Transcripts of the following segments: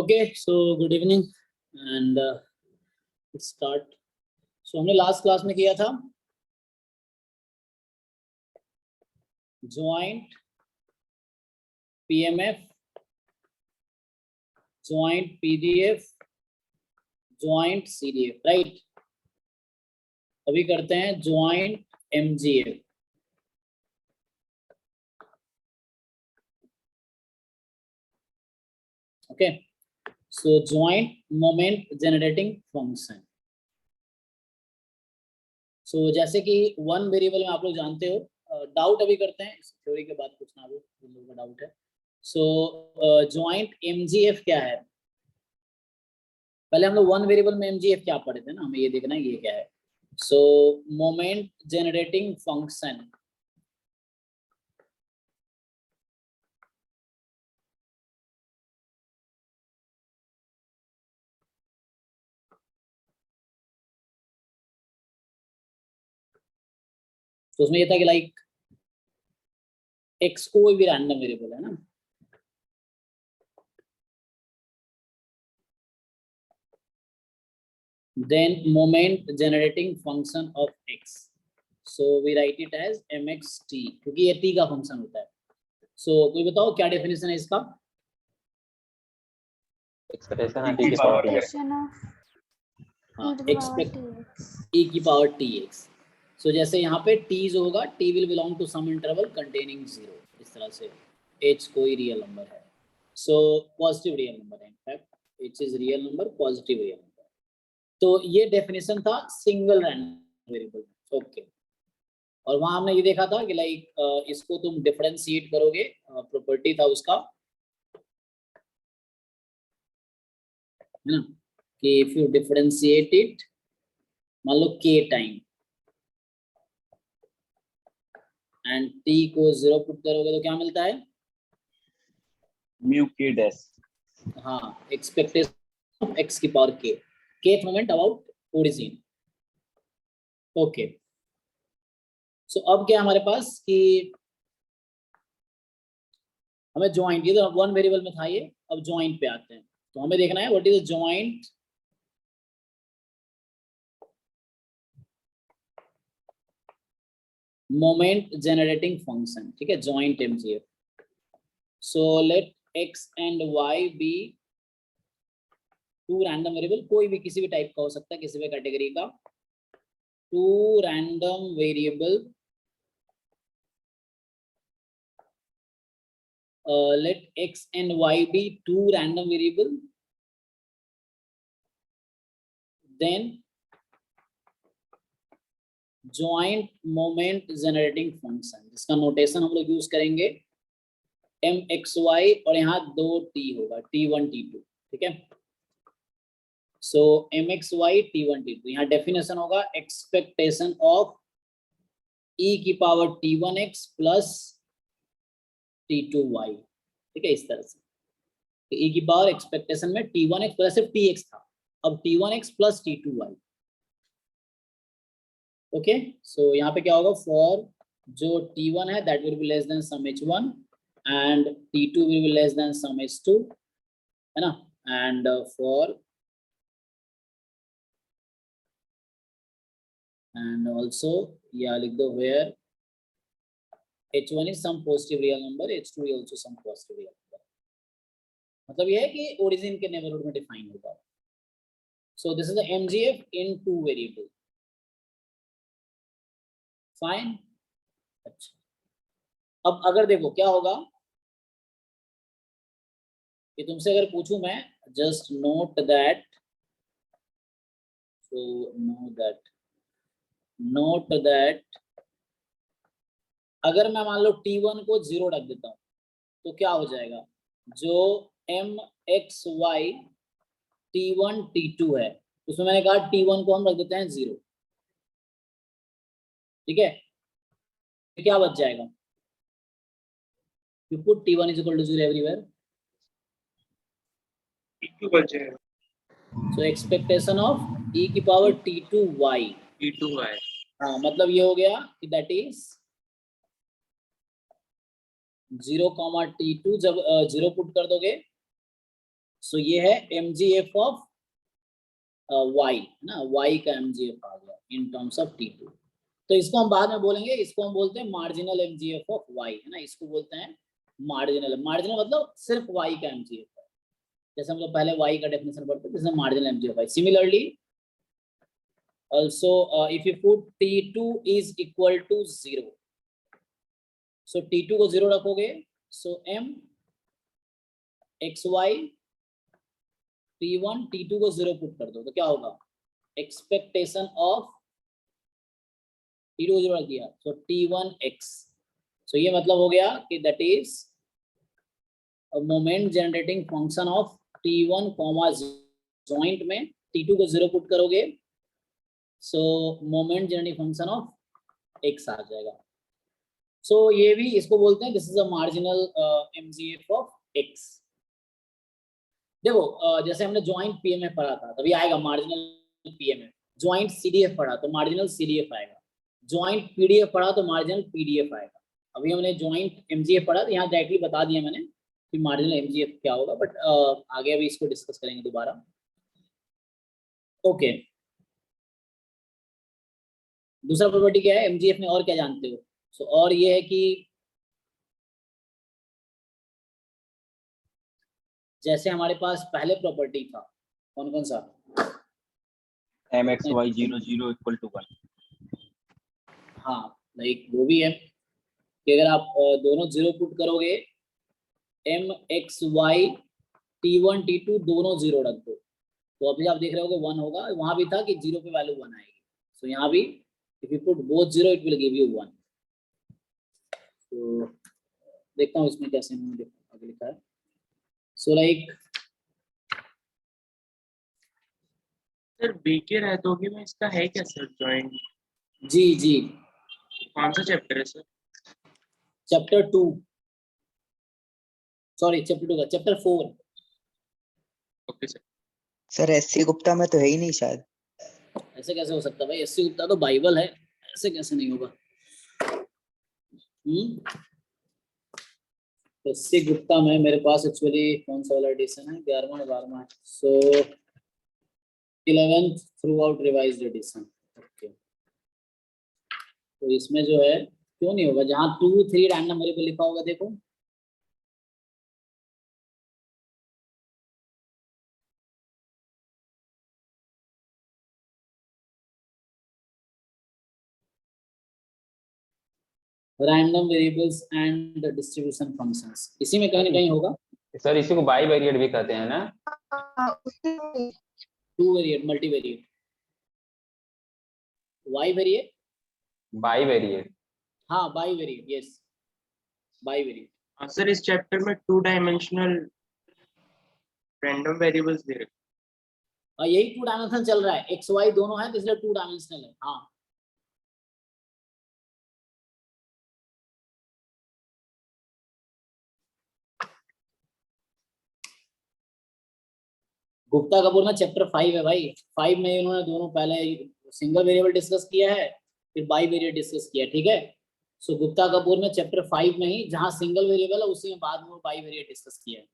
Okay, so good evening and let's start. So हमने last class में किया था joint PMF, joint PDF, joint CDF, right. अभी करते हैं ज्वाइंट एमजीएफ। ओके, सो ज्वाइंट मोमेंट जनरेटिंग फंक्शन। सो जैसे कि वन वेरिएबल में आप लोग जानते हो, डाउट अभी करते हैं इस थ्योरी के बाद, कुछ ना हो जिन लोगों का डाउट है। सो ज्वाइंट एमजीएफ क्या है? पहले हम लोग वन वेरिएबल में एमजीएफ क्या पढ़े थे ना, हमें ये देखना है ये क्या है। सो मोमेंट जनरेटिंग फंक्शन। तो उसमें ये था कि लाइक एक्स कोई भी रैंडम वेरिएबल है ना, then moment generating function of x, so we write it as mxt क्योंकि ये t का फंक्शन होता है। सो कोई बताओ क्या डेफिनेशन है इसका? एक्सप्रेशन e की पावर tx। हाँ, एक्सपेक्ट e की पावर tx। सो जैसे यहाँ पे t जो होगा, t will belong to some interval containing 0, इस तरह से h कोई रियल नंबर है, सो पॉजिटिव रियल नंबर है, in fact h is real number, positive real number. तो ये डेफिनेशन था सिंगल रैंडम वेरिएबल। ओके, और वहां हमने ये देखा था कि लाइक इसको तुम डिफरेंशिएट करोगे, प्रॉपर्टी था उसका, है ना, कि इफ यू डिफरेंशिएट इट, मान लो k टाइम एंड t को 0 पुट करोगे तो क्या मिलता है? Mu k dash. हाँ, एक्सपेक्टेशन ऑफ x की power k, kth moment about origin. Okay, so अब क्या हमारे पास कि हमें ज्वाइंट, ये तो वन वेरिएबल में था ये, अब ज्वाइंट पे आते हैं। तो हमें देखना है what is joint moment generating function, ठीक है, joint MGF. So let x and y be two random variable, कोई भी किसी भी टाइप का हो सकता है, किसी भी कैटेगरी का, two random variable, let x and y be two random variable, then joint moment generating function, जिसका नोटेशन हम लोग यूज करेंगे mxy, और यहाँ दो t होगा, t1 t2, ठीक है। सो mxy t1 t2, यहाँ डेफिनेशन होगा एक्सपेक्टेशन ऑफ e की पावर t1x प्लस t2y, ठीक है, इस तरह से। तो e की पावर एक्सपेक्टेशन में t1x प्लस सिर्फ tx था, अब t1x प्लस t2y। ओके, सो यहाँ पे क्या होगा, फॉर जो t1 है that will be less than some h1 and t2 will be less than some h2, है ना, एंड फॉर एंड ऑल्सो या लिख दो where h1 is some positive real number, h2 is also some positive real number। मतलब ये है कि origin के नेबरहुड में डिफाइन होगा। सो this is the MGF in two variable, fine. अच्छा, अब अगर देखो क्या होगा कि तुमसे अगर पूछूं मैं, just note that, so note that अगर मैं मान लो t1 को 0 रख देता हूं तो क्या हो जाएगा, जो mxy t1 t2 है उसमें मैंने कहा t1 को हम रख देते हैं 0, ठीक है, तो क्या बच जाएगा, you put t1 is equal to 0 everywhere, t2 बच जाएगा, so expectation of e की पावर t2y, हाँ, मतलब ये हो गया कि दैट इज 0, t2, जब 0 पुट कर दोगे सो ये है mgf ऑफ y ना, y का mgf आ गया इन टर्म्स ऑफ T2। तो इसको हम बाद में बोलेंगे, इसको हम बोलते हैं मार्जिनल mgf ऑफ y है ना, इसको बोलते हैं मार्जिनल। मार्जिनल मतलब सिर्फ y का mgf है, जैसे हम लोग पहले y का डेफिनेशन पढ़ते थे, जैसे marginal mgf y। Similarly also if you put T2 is equal to 0, so T2 को 0 रखोगे, so m xy T1 T2 को 0 पुट कर दो तो क्या होगा, एक्सपेक्टेशन ऑफ T2 को 0 रख दिया, so T1x। so ये मतलब हो गया कि that is moment generating function of T1 comma joint में T2 को 0 पुट करोगे, सो moment generating function of x आ जाएगा। सो ये भी इसको बोलते हैं this is a marginal mgf of x। देखो जैसे हमने ज्वाइंट पीएमएफ पढ़ा था तभी आएगा मार्जिनल पीएमएफ, ज्वाइंट सीडीएफ पढ़ा तो मार्जिनल सीडीएफ आएगा, ज्वाइंट पीडीएफ पढ़ा तो मार्जिनल पीडीएफ आएगा। अभी हमने ज्वाइंट एमजीएफ पढ़ा तो यहाँ डायरेक्टली बता दिया मैंने कि मार्जिनल एमजीएफ क्या होगा, बट आगे अभी इसको डिस्कस करेंगे दोबारा। ओके, दूसरा प्रॉपर्टी क्या है एमजीएफ में, और क्या जानते हो? सो और ये है कि जैसे हमारे पास पहले प्रॉपर्टी था, कौन कौन सा, mxy 0 0 इक्वल टू 1। हाँ लाइक वो भी है कि अगर आप दोनों 0 पुट करोगे, M x Y T1 T2 दोनों 0 रख दो, तो अभी आप देख रहे हो 1 होगा, वहां भी था कि 0 पे वैल्यू 1 आएगी, सो यहाँ भी if you put both 0 it will give you 1। तो देखता हूँ इसमें कैसे आगे लिखा है। सो लाइक सर बी के रहतोगी में इसका है क्या सर जॉइंट? जी जी, कौन सा चैप्टर है सर? चैप्टर 2, सॉरी चैप्टर 2 का chapter 4। Okay sir. Sir SC Gupta में तो है ही नहीं शायद। ऐसे कैसे हो सकता है भाई, एससी गुप्ता तो बाइबल है, ऐसे कैसे नहीं होगा। एससी गुप्ता में मेरे पास एक्चुअली कौन सा वाला एडिशन है, 11वां 12वां, so 11th throughout revised edition. Okay, तो इसमें जो है क्यों नहीं होगा, जहाँ 2 3 रैंडम वेरिएबल लिखा होगा देखो, random variables and distribution functions, इसी में कहीं ना कहीं होगा। सर इसी को बाई वेरिएट भी कहते हैं ना? 2 variate, multivariate, Y variate, bivariate. हाँ bivariate, yes bivariate. Sir इस चैप्टर में 2 डायमेंशनल रैंडम वेरिएबल्स दे रखे। यही 2 डायमेंशन चल रहा है, एक्स वाई दोनों है तो इसलिए 2 डायमेंशनल है। हाँ गुप्ता कपूर में चैप्टर 5 है भाई, 5 में इन्होंने दोनों पहले सिंगल वेरिएबल डिस्कस किया है, फिर बाई वेरिएट डिस्कस किया है, ठीक है। सो गुप्ता कपूर में चैप्टर 5 में ही जहां सिंगल वेरिएबल है उसी में बाद में बाई वेरिएट डिस्कस किया है,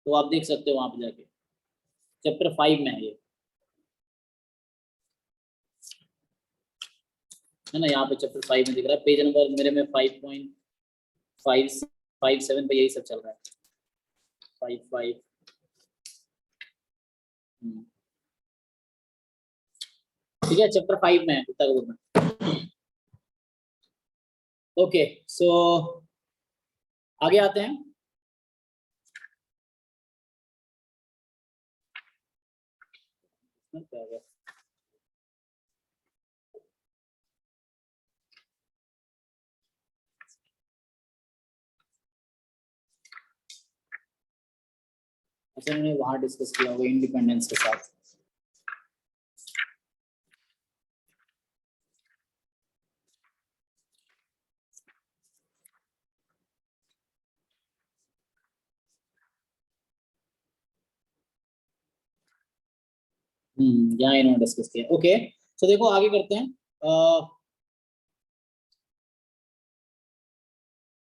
तो आप देख सकते हो वहां पे जाके, चैप्टर 5 में है ये, है ना, यहाँ पे चैप्टर 5 में दिख रहा है, पेज नंबर मेरे में 5.57 पे यही सब चल रहा है, 5 ठीक है, चैप्टर 5 में है गुप्ता कपूर में। ओके सो आगे आते हैं। क्या है? अच्छा मैंने वहां डिस्कस किया होगा इंडिपेंडेंस के साथ। यहाँ इन्होंने डिस्कस किया। ओके सो देखो आगे करते हैं।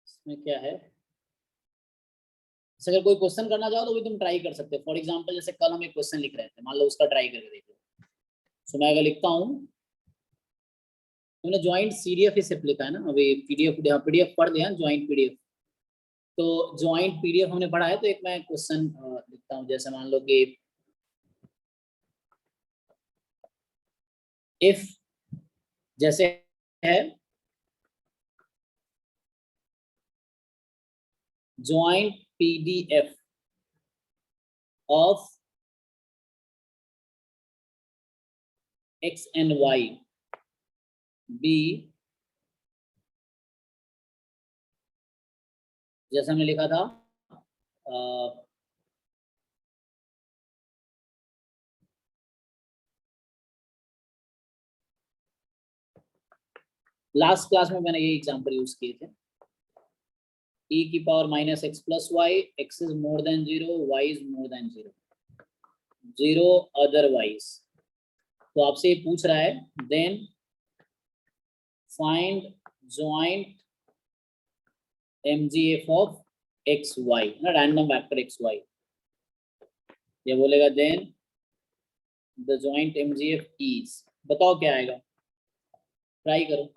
इसमें क्या है, जैसे अगर कोई क्वेश्चन करना चाहो तो भी तुम ट्राई कर सकते हो। फॉर एग्जाम्पल जैसे कल हम एक क्वेश्चन लिख रहे थे, मान लो उसका ट्राई करके देखो। सो मैं अगर लिखता हूँ, तुमने ज्वाइंट सीडीएफ ही सिर्फ लिखा है ना, अभी पीडीएफ, पीडीएफ पढ़ लिया ज्वाइंट पीडीएफ। तो ज्वाइंट पीडीएफ हमने पढ़ा है, तो एक मैं क्वेश्चन लिखता हूँ। जैसे मान लो कि इफ जैसे है joint PDF of x and y be, जैसा हमने लिखा था लास्ट क्लास में मैंने ये एग्जांपल यूज किए थे। e की power minus x plus y, x is more than 0, y is more than 0, 0 otherwise. तो आपसे ये पूछ रहा है then find joint mgf of x y, ना रैंडम वेक्टर एक्स वाई। ये बोलेगा then the joint mgf is, बताओ क्या आएगा, ट्राई करो।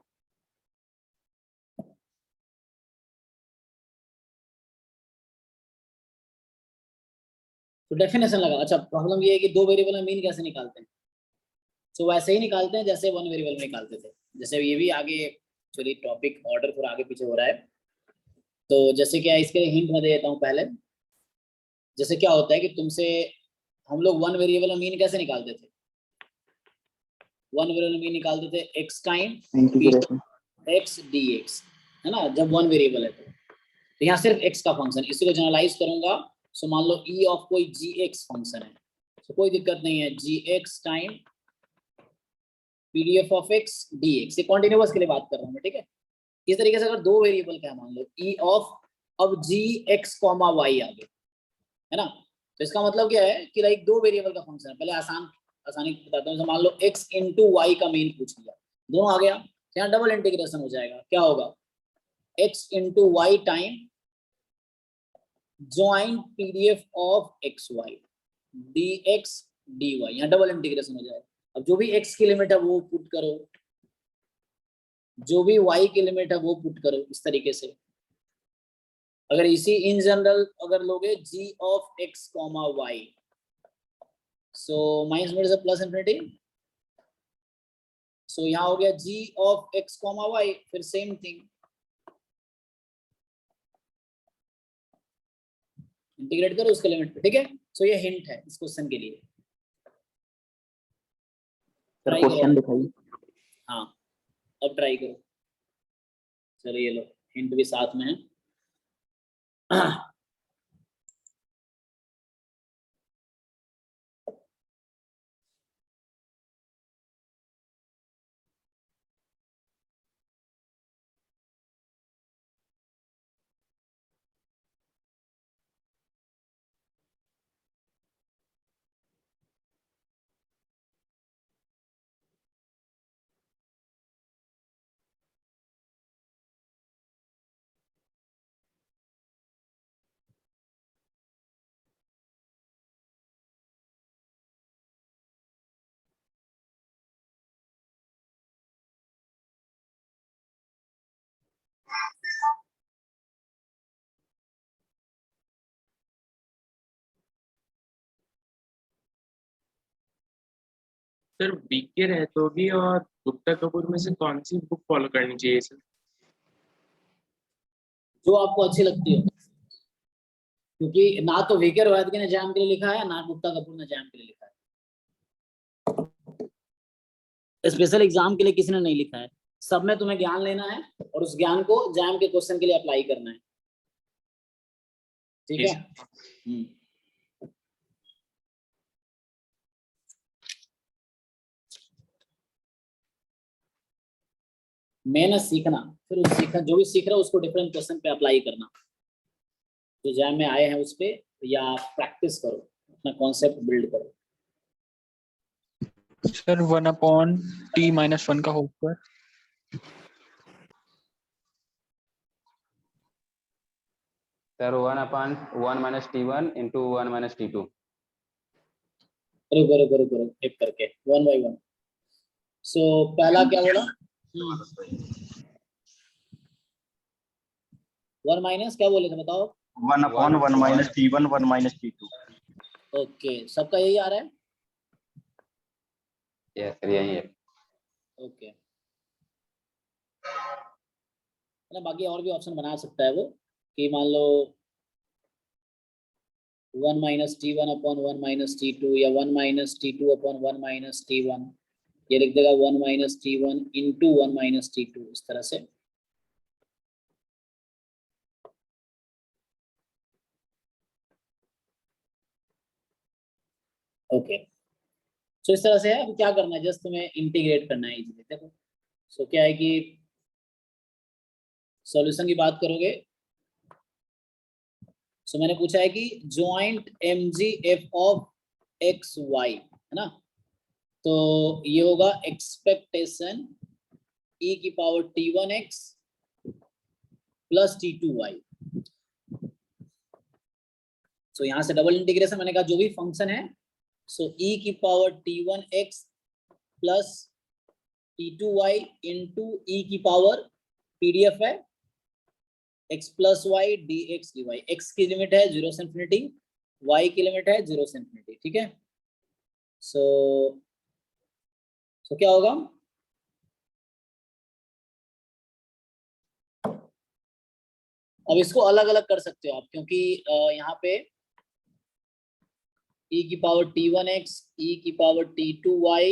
तो डेफिनेशन लगा। अच्छा, प्रॉब्लम ये है कि दो वेरिएबल में मीन कैसे निकालते हैं। तो वैसे ही निकालते हैं जैसे वन वेरिएबल में निकालते थे। जैसे ये भी आगे एक्चुअली टॉपिक ऑर्डर थोड़ा आगे पीछे हो रहा है। तो जैसे क्या, इसके लिए हिंट मैं दे देता हूँ पहले। जैसे क्या होता है कि तुमसे हम लोग वन वेरिएबल में मीन कैसे निकालते थे, वन वेरिएबल में मीन निकालते थे x time x d x, है ना, जब वन वेरिएबल है। तो यहाँ सिर्फ एक्स का फंक्शन, इसी को जनरलाइज करूंगा। सो मान लो ई ऑफ कोई जी एक्स फंक्शन है, तो कोई दिक्कत नहीं है, g x time PDF of x d x. ये कॉन्टिन्यूअस के लिए बात कर रहा हूँ मैं, ठीक है। इस तरीके से अगर दो वेरिएबल का है, मान लो ई ऑफ, अब जी एक्स कॉमा वाई आ गया, है ना। तो इसका मतलब क्या है कि लाइक दो वेरिएबल का फंक्शन है। पहले आसानी बताता हूँ। मान लो x इंटू वाई का मीन पूछ लिया, दोनों आ गया, तो यहाँ डबल इंटीग्रेशन हो जाएगा। क्या होगा, x into y time joint PDF of x y d x d y, यहाँ डबल इंटीग्रेशन हो जाएगा। अब जो भी x की लिमिट है वो पुट करो, जो भी y की लिमिट है वो पुट करो, इस तरीके से। अगर इसी इन जनरल अगर लोगे g of x comma y, so minus में से प्लस इंफिनिटी, सो यहाँ हो गया g of x comma y, फिर सेम थिंग इंटीग्रेट करो उसके लिमिट पे, ठीक है। सो ये हिंट है इस क्वेश्चन के लिए। सर क्वेश्चन दिखाइए। हाँ, अब ट्राई करो। चलो ये लो, हिंट भी साथ में है। सर बीके रहतोगी और गुप्ता कपूर में से कौन सी बुक फॉलो करनी चाहिए सर? जो आपको अच्छी लगती हो, क्योंकि ना तो वीके रोहतगी ने जैम के लिए लिखा है, ना गुप्ता कपूर ने जैम के लिए लिखा है। स्पेशल एग्जाम के लिए किसी ने नहीं लिखा है। सब में तुम्हें ज्ञान लेना है और उस ज्ञान को जैम के क्वेश्चन के लिए अप्लाई करना है, ठीक है। मेहनत सीखना, फिर उस सीखना, जो भी सीख रहा है उसको डिफरेंट क्वेश्चन पे अप्लाई करना, जो जैम में आए हैं उस पे, या प्रैक्टिस करो, अपना कॉन्सेप्ट बिल्ड करो। सर 1/t-1 का whole square. Sir 1/1 minus t1 into 1 minus t2. रुको रुको रुको रुको, एक करके 1 by 1। सो पहला क्या बोला? 1 माइनस क्या बोले थे बताओ? 1/1 minus t1 1 minus t2। Okay, सबका यही आ रहा है? यस सर यही है। ओके, ना बाकी और भी ऑप्शन बना सकता है वो, कि मान लो 1 minus t1 upon 1 minus t2 या 1 minus t2 upon 1 minus t1, ये लिख देगा 1 minus t1 into 1 minus t2, इस तरह से। ओके, सो इस तरह से है। अब क्या करना है, जस्ट तुम्हें इंटीग्रेट करना है इजीली। देखो सो क्या है कि सॉल्यूशन की बात करोगे, सो मैंने पूछा है कि joint mgf of x y, है ना, तो ये होगा एक्सपेक्टेशन e की power t1x plus t2y। So यहां से डबल इंटीग्रेशन, मैंने कहा जो भी फंक्शन है, सो e की power t1x plus t2y into e की पावर pdf है x plus y dx dy। x की लिमिट है 0 से इंफिनिटी, y की लिमिट है 0 से इंफिनिटी, ठीक है। सो क्या होगा? अब इसको अलग अलग कर सकते हो आप, क्योंकि यहाँ पे e की पावर t1x, e की पावर t2y,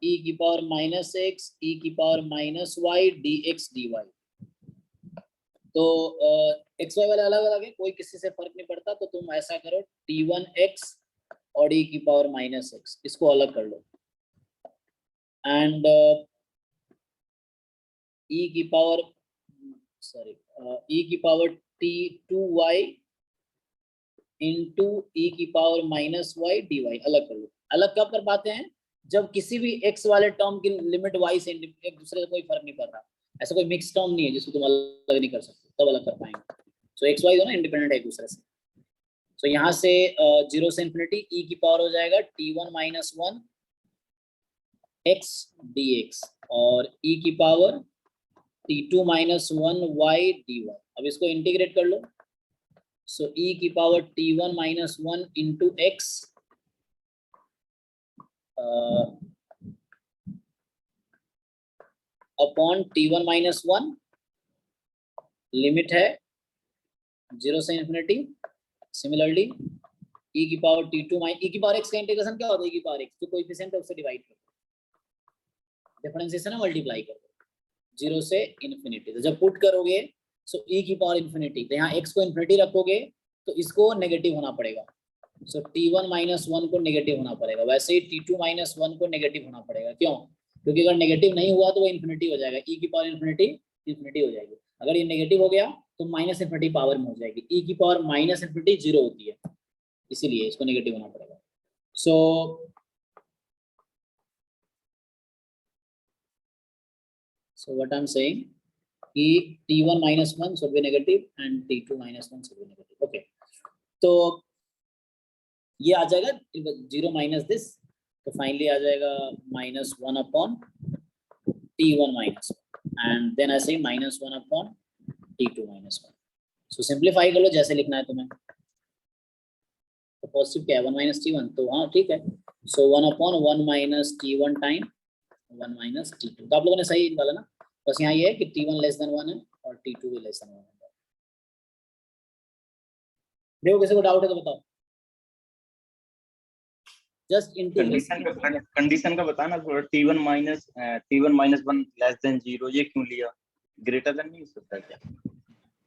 e की पावर माइनस x, e की power minus y dx dy। तो एक्स वाई वाले अलग अलग है, कोई किसी से फर्क नहीं पड़ता, तो तुम ऐसा करो t1x और e की पावर माइनस x, इसको अलग कर लो, एंड e की पावर e की पावर t2y इंटू e की पावर माइनस y dy अलग कर लो। अलग कब कर पाते हैं? जब किसी भी x वाले टर्म की लिमिट y से एक दूसरे से कोई फर्क नहीं पड़ रहा, ऐसा कोई मिक्स टर्म नहीं है जिसको तुम अलग नहीं कर सकते, तब अलग कर पाएंगे। सो एक्स वाई दोनों इंडिपेंडेंट है एक दूसरे से। सो यहाँ से 0 से इंफिनिटी e की पावर हो जाएगा t1 माइनस 1 x dx और e की power t2 minus 1 y dy। अब इसको इंटीग्रेट कर लो, सो e की power t1 minus 1 into x upon t1 minus 1, limit है 0 से इंफिनिटी। सिमिलरली e की पावर t2 e की पावर x का इंटीग्रेशन क्या होता है? e की पावर x जो कोएफिशिएंट है उससे डिवाइड करो, डिफरेंशिएशन है मल्टीप्लाई करो 0 से इंफिनिटी। तो जब पुट करोगे सो e की पावर इंफिनिटी, तो यहाँ x को इंफिनिटी रखोगे तो इसको नेगेटिव होना पड़ेगा, सो t1 माइनस 1 को नेगेटिव होना पड़ेगा। वैसे ही t2 माइनस 1 को नेगेटिव होना पड़ेगा, क्यों? क्योंकि अगर नेगेटिव नहीं हुआ तो वो इंफिनिटी हो जाएगा, e की पावर इंफिनिटी इंफिनिटी हो जाएगी। अगर ये नेगेटिव हो गया तो माइनस इंफिनिटी पावर में हो जाएगी, e की पावर माइनस इंफिनिटी 0 होती है, इसीलिए इसको नेगेटिव होना पड़ेगा। So what I'm saying कि t1 minus 1 should be negative and t2 minus 1 should be negative। Okay, तो ये आ जाएगा 0 माइनस दिस, तो फाइनली आ जाएगा minus 1 upon t1 minus 1 and then ऐसे ही minus 1 upon t2 minus 1। So simplify कर लो जैसे लिखना है तुम्हें। तो पॉजिटिव क्या है? 1 माइनस t1, तो हाँ ठीक है। सो 1 upon 1 minus t1 time 1 minus t2। तो आप लोगों ने सही निकाला ना, बस यहाँ ये है कि t1 लेस देन 1 है और t2 भी लेस देन 1 है। देखो किसी को डाउट है तो बताओ, जस्ट कंडीशन का बताना थोड़ा। t1 माइनस 1 लेस देन 0 ये क्यों लिया? ग्रेटर देन नहीं हो सकता क्या?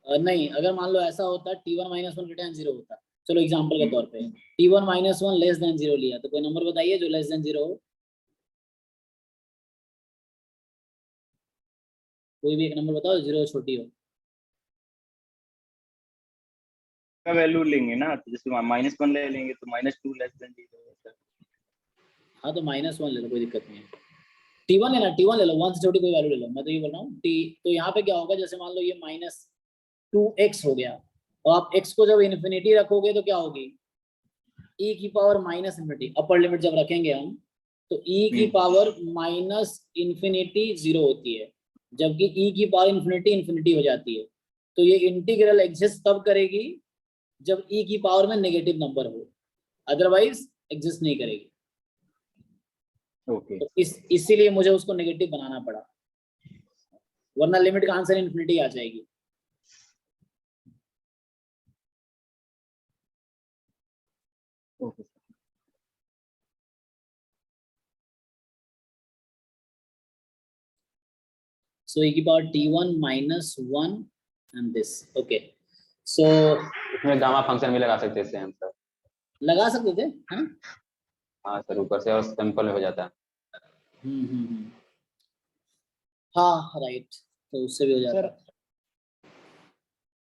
नहीं, अगर मान लो ऐसा होता t1 माइनस 1 ग्रेटर देन 0 होता, चलो एग्जांपल के तौर पे t1 माइनस 1 लेस देन 0 लिया, तो कोई नंबर बताइए जो लेस देन 0 हो, कोई भी एक नंबर बताओ, 0 छोटी हो। का वैल्यू लेंगे ना, तो जैसे -1 ले लेंगे तो -2 लेस देन 0। हाँ तो -1 ले लो, कोई दिक्कत नहीं है। t1 है ना, t1 ले लो, 1 से छोटी कोई वैल्यू ले लो। मैं तो ये बोल रहा हूँ t, तो यहाँ पे क्या होगा, जैसे मान लो ये -2x हो गया, तो आप x को जब इन्फिनिटी रखोगे तो क्या होगी, e की power minus infinity, upper limit जब रखेंगे हम तो e की पावर माइनस इन्फिनिटी 0 होती है, जबकि e की पावर इन्फिनिटी इन्फिनिटी हो जाती है। तो ये इंटीग्रल एग्जिस्ट तब करेगी जब e की पावर में नेगेटिव नंबर हो, अदरवाइज एग्जिस्ट नहीं करेगी। ओके तो इसीलिए मुझे उसको नेगेटिव बनाना पड़ा, वरना लिमिट का आंसर इन्फिनिटी आ जाएगी। ओके So e की power t1 minus 1 and this. Okay. So इसमें गामा फंक्शन भी लगा सकते हैं सेम सर। लगा सकते थे, हाँ हाँ सर, ऊपर से और सिंपल हो जाता है। हाँ राइट, तो उससे भी हो जाता है।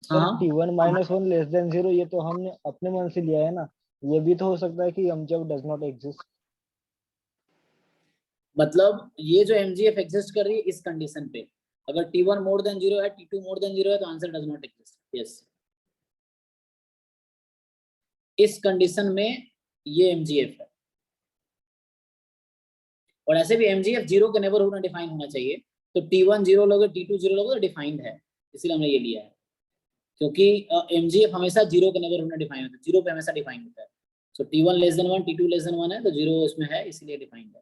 सर हाँ t1 माइनस 1 लेस देन 0 ये तो हमने अपने मन से लिया है ना, ये भी तो हो सकता है कि mgf डज नॉट एग्जिस्ट। मतलब ये जो mgf एग्जिस्ट कर रही है इस कंडीशन पे, अगर t1 मोर देन 0 है, t2 मोर देन 0 है, तो answer does not exist. Yes, इस कंडीशन में ये mgf है। और ऐसे भी mgf 0 के नेबरहुड में डिफाइन होना चाहिए, तो t1 0 लोगे, t2 0 लोगे तो डिफाइंड है, इसलिए हमने ये लिया है। क्योंकि mgf हमेशा 0 के नेबरहुड में डिफाइन होता है, 0 पे हमेशा डिफाइन होता है। सो t1 less than 1, t2 less than 1 है, तो 0 इसमें है, इसलिए डिफाइंड है।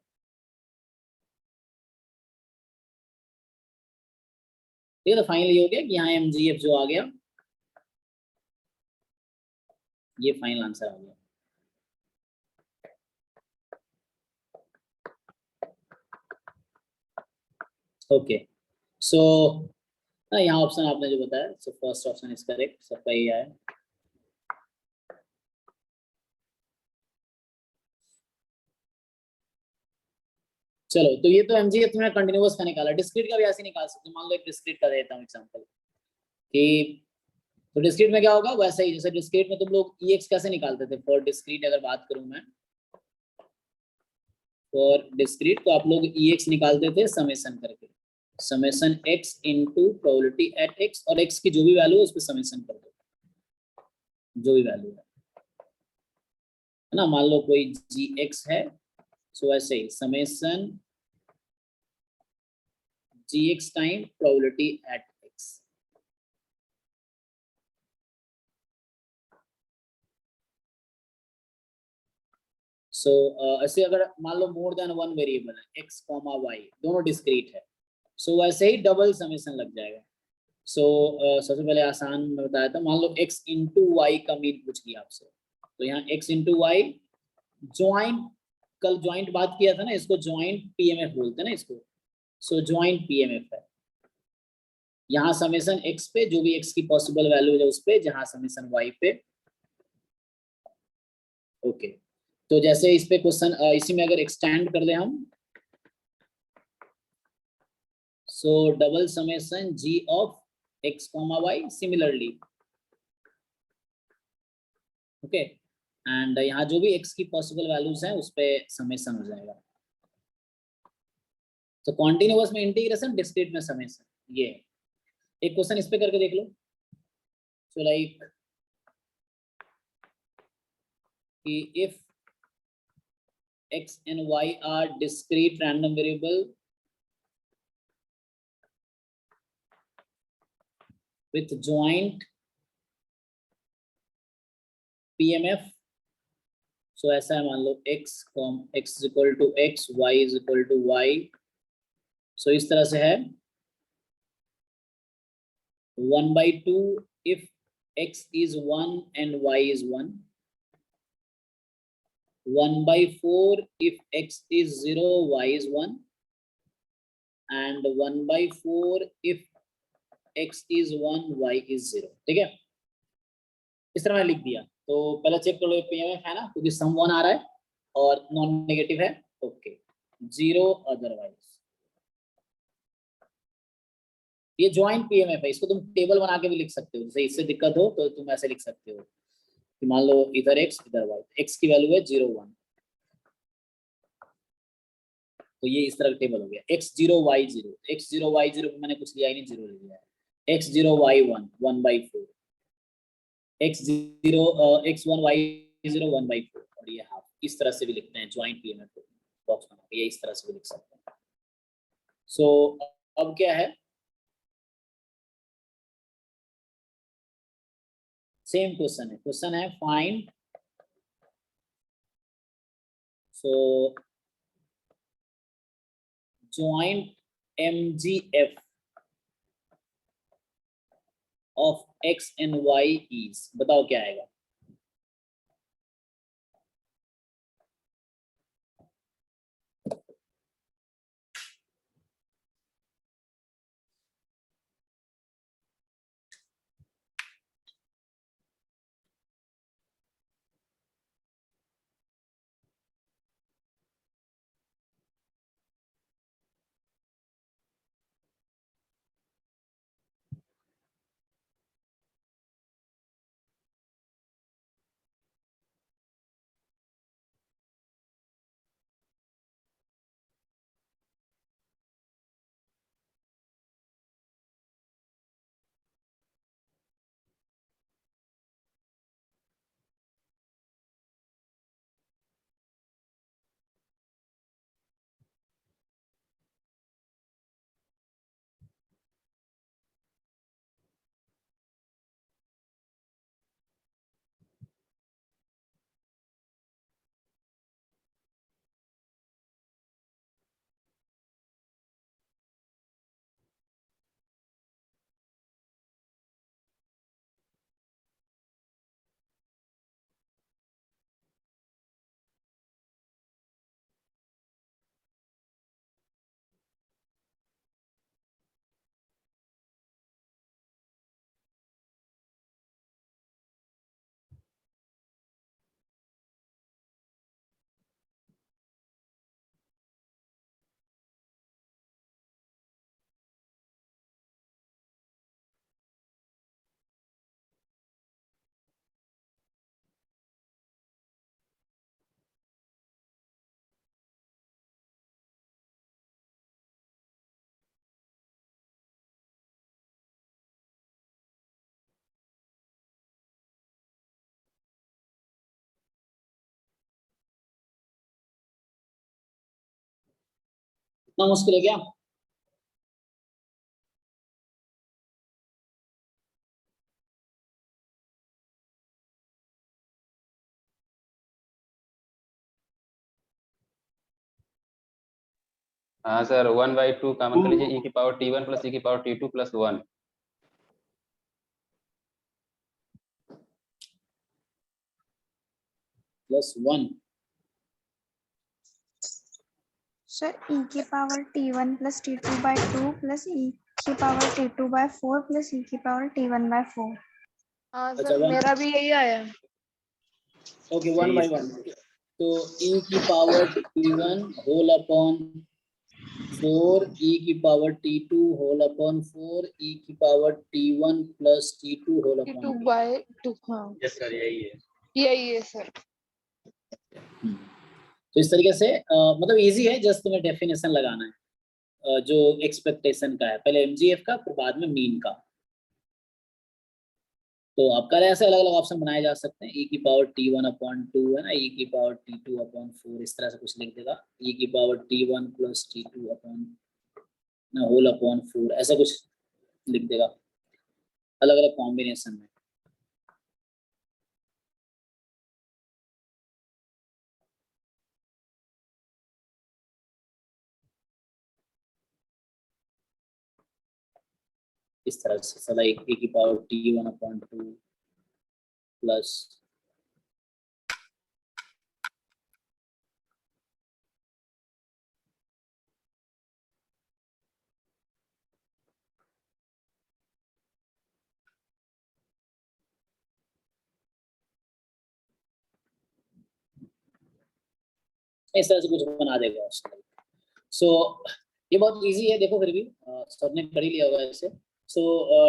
ये तो फाइनली हो गया कि यहाँ mgf जो आ गया, ये फाइनल आंसर आ गया। ओके, सो यहाँ ऑप्शन आपने जो बताया, so first option is correct, सबका ये आया। चलो, तो ये तो mgf तुमने कंटिन्यूअस का निकाला, डिस्क्रीट का भी ऐसे निकाल सकते हो। मान लो एक डिस्क्रीट का देता हूँ एग्जांपल कि, तो डिस्क्रीट में क्या होगा, वैसा ही जैसे डिस्क्रीट में तुम लोग ex कैसे निकालते थे फॉर डिस्क्रीट, अगर बात करूं मैं फॉर डिस्क्रीट, तो आप लोग ex निकालते थे समेशन करके, summation x into probability at x, और x की जो भी वैल्यू है उस पर समेशन कर दो, जो भी वैल्यू है ना। मान लो कोई gx है, सो ऐसे ही summation gx time probability at x। So ऐसे अगर मान लो मोर देन 1 वेरिएबल है, x, y दोनों डिस्क्रीट है, सो वैसे ही डबल समेशन लग जाएगा। सो सबसे पहले आसान में बताया था, मान लो x इंटू वाई का मीन पूछ लिया आपसे, तो यहाँ x इंटू वाई ज्वाइंट, कल ज्वाइंट बात किया था ना, इसको ज्वाइंट पीएमएफ बोलते हैं ना इसको, सो ज्वाइंट पीएमएफ है। यहाँ समेशन x पे जो भी x की पॉसिबल वैल्यू है उस पे, जहाँ समेशन y पे। ओके, तो जैसे इस पे क्वेश्चन इसी में अगर एक्सटेंड कर दे हम, सो double summation g of x, y similarly. Okay, and यहाँ जो भी x की पॉसिबल वैल्यूज हैं उस पे समेशन हो जाएगा। तो कॉन्टिन्यूअस में इंटीग्रेशन, डिस्क्रीट में समेशन, ये एक क्वेश्चन इस पे करके देख लो। सो लाइक कि if x and y are discrete random variable with joint PMF, so ऐसा है, मान लो x is equal to x, y is equal to y, so इस तरह से है 1/2 if x is 1 and y is 1, 1/4 if x is 0, y is 1, and 1/4 if x is 1, y is 0। ठीक है, इस तरह मैंने लिख दिया। तो पहले चेक कर लो पीएमएफ है ना, क्योंकि सम 1 आ रहा है और नॉन नेगेटिव है। ओके, 0 अदरवाइज, ये ज्वाइंट पीएमएफ है, इसको तुम टेबल बना के भी लिख सकते हो, जैसे इससे दिक्कत हो तो तुम ऐसे लिख सकते हो कि मान लो इधर x इधर y, x की वैल्यू है 0 1, तो ये इस तरह का टेबल हो गया, x 0 y 0, x 0 y 0 मैंने कुछ लिया ही नहीं, 0 ले लिया है, x 0 y 1, 1/4, x0 x1 y0 1/4 और ये हाफ, इस तरह से भी लिखते हैं ज्वाइंट पीएमएफ को बॉक्स बना के, ये इस तरह से भी लिख सकते हैं। सो अब क्या है, सेम क्वेश्चन है find joint MGF of x and y is, बताओ क्या आएगा। इतना मुश्किल है क्या? हाँ सर, 1/2 कॉमन कर लीजिए, e की पावर t1 प्लस e की power t2 plus 1। +1 sir e की power t1 plus t2/2 plus e की पावर t2/4 प्लस e की पावर t1/4। हाँ अच्छा, सर, 1 मेरा भी यही आया। Okay, 1 by 1। तो e की power t1 whole upon 4 e की power t2 whole upon 4 e की power t1 plus t2 whole upon 2/2। हाँ यस सर, यही है। यही है सर। तो इस तरीके से मतलब इजी है, जस्ट तुम्हें डेफिनेशन लगाना है जो एक्सपेक्टेशन का है, पहले MGF का फिर बाद में मीन का। तो आपका ऐसे अलग अलग ऑप्शन बनाए जा सकते हैं, e की पावर t1 अपॉन 2 है ना, e की पावर t2 अपॉन 4, इस तरह से कुछ लिख देगा, e की power t1 plus t2 upon ना होल अपॉन 4, ऐसा कुछ लिख देगा अलग अलग कॉम्बिनेशन में। इस तरह से सदा e की पावर t1 अपॉन 2 प्लस इस तरह से कुछ बना देगा। सो ये बहुत इजी है, देखो फिर भी सबने पढ़ ही लिया होगा ऐसे। सो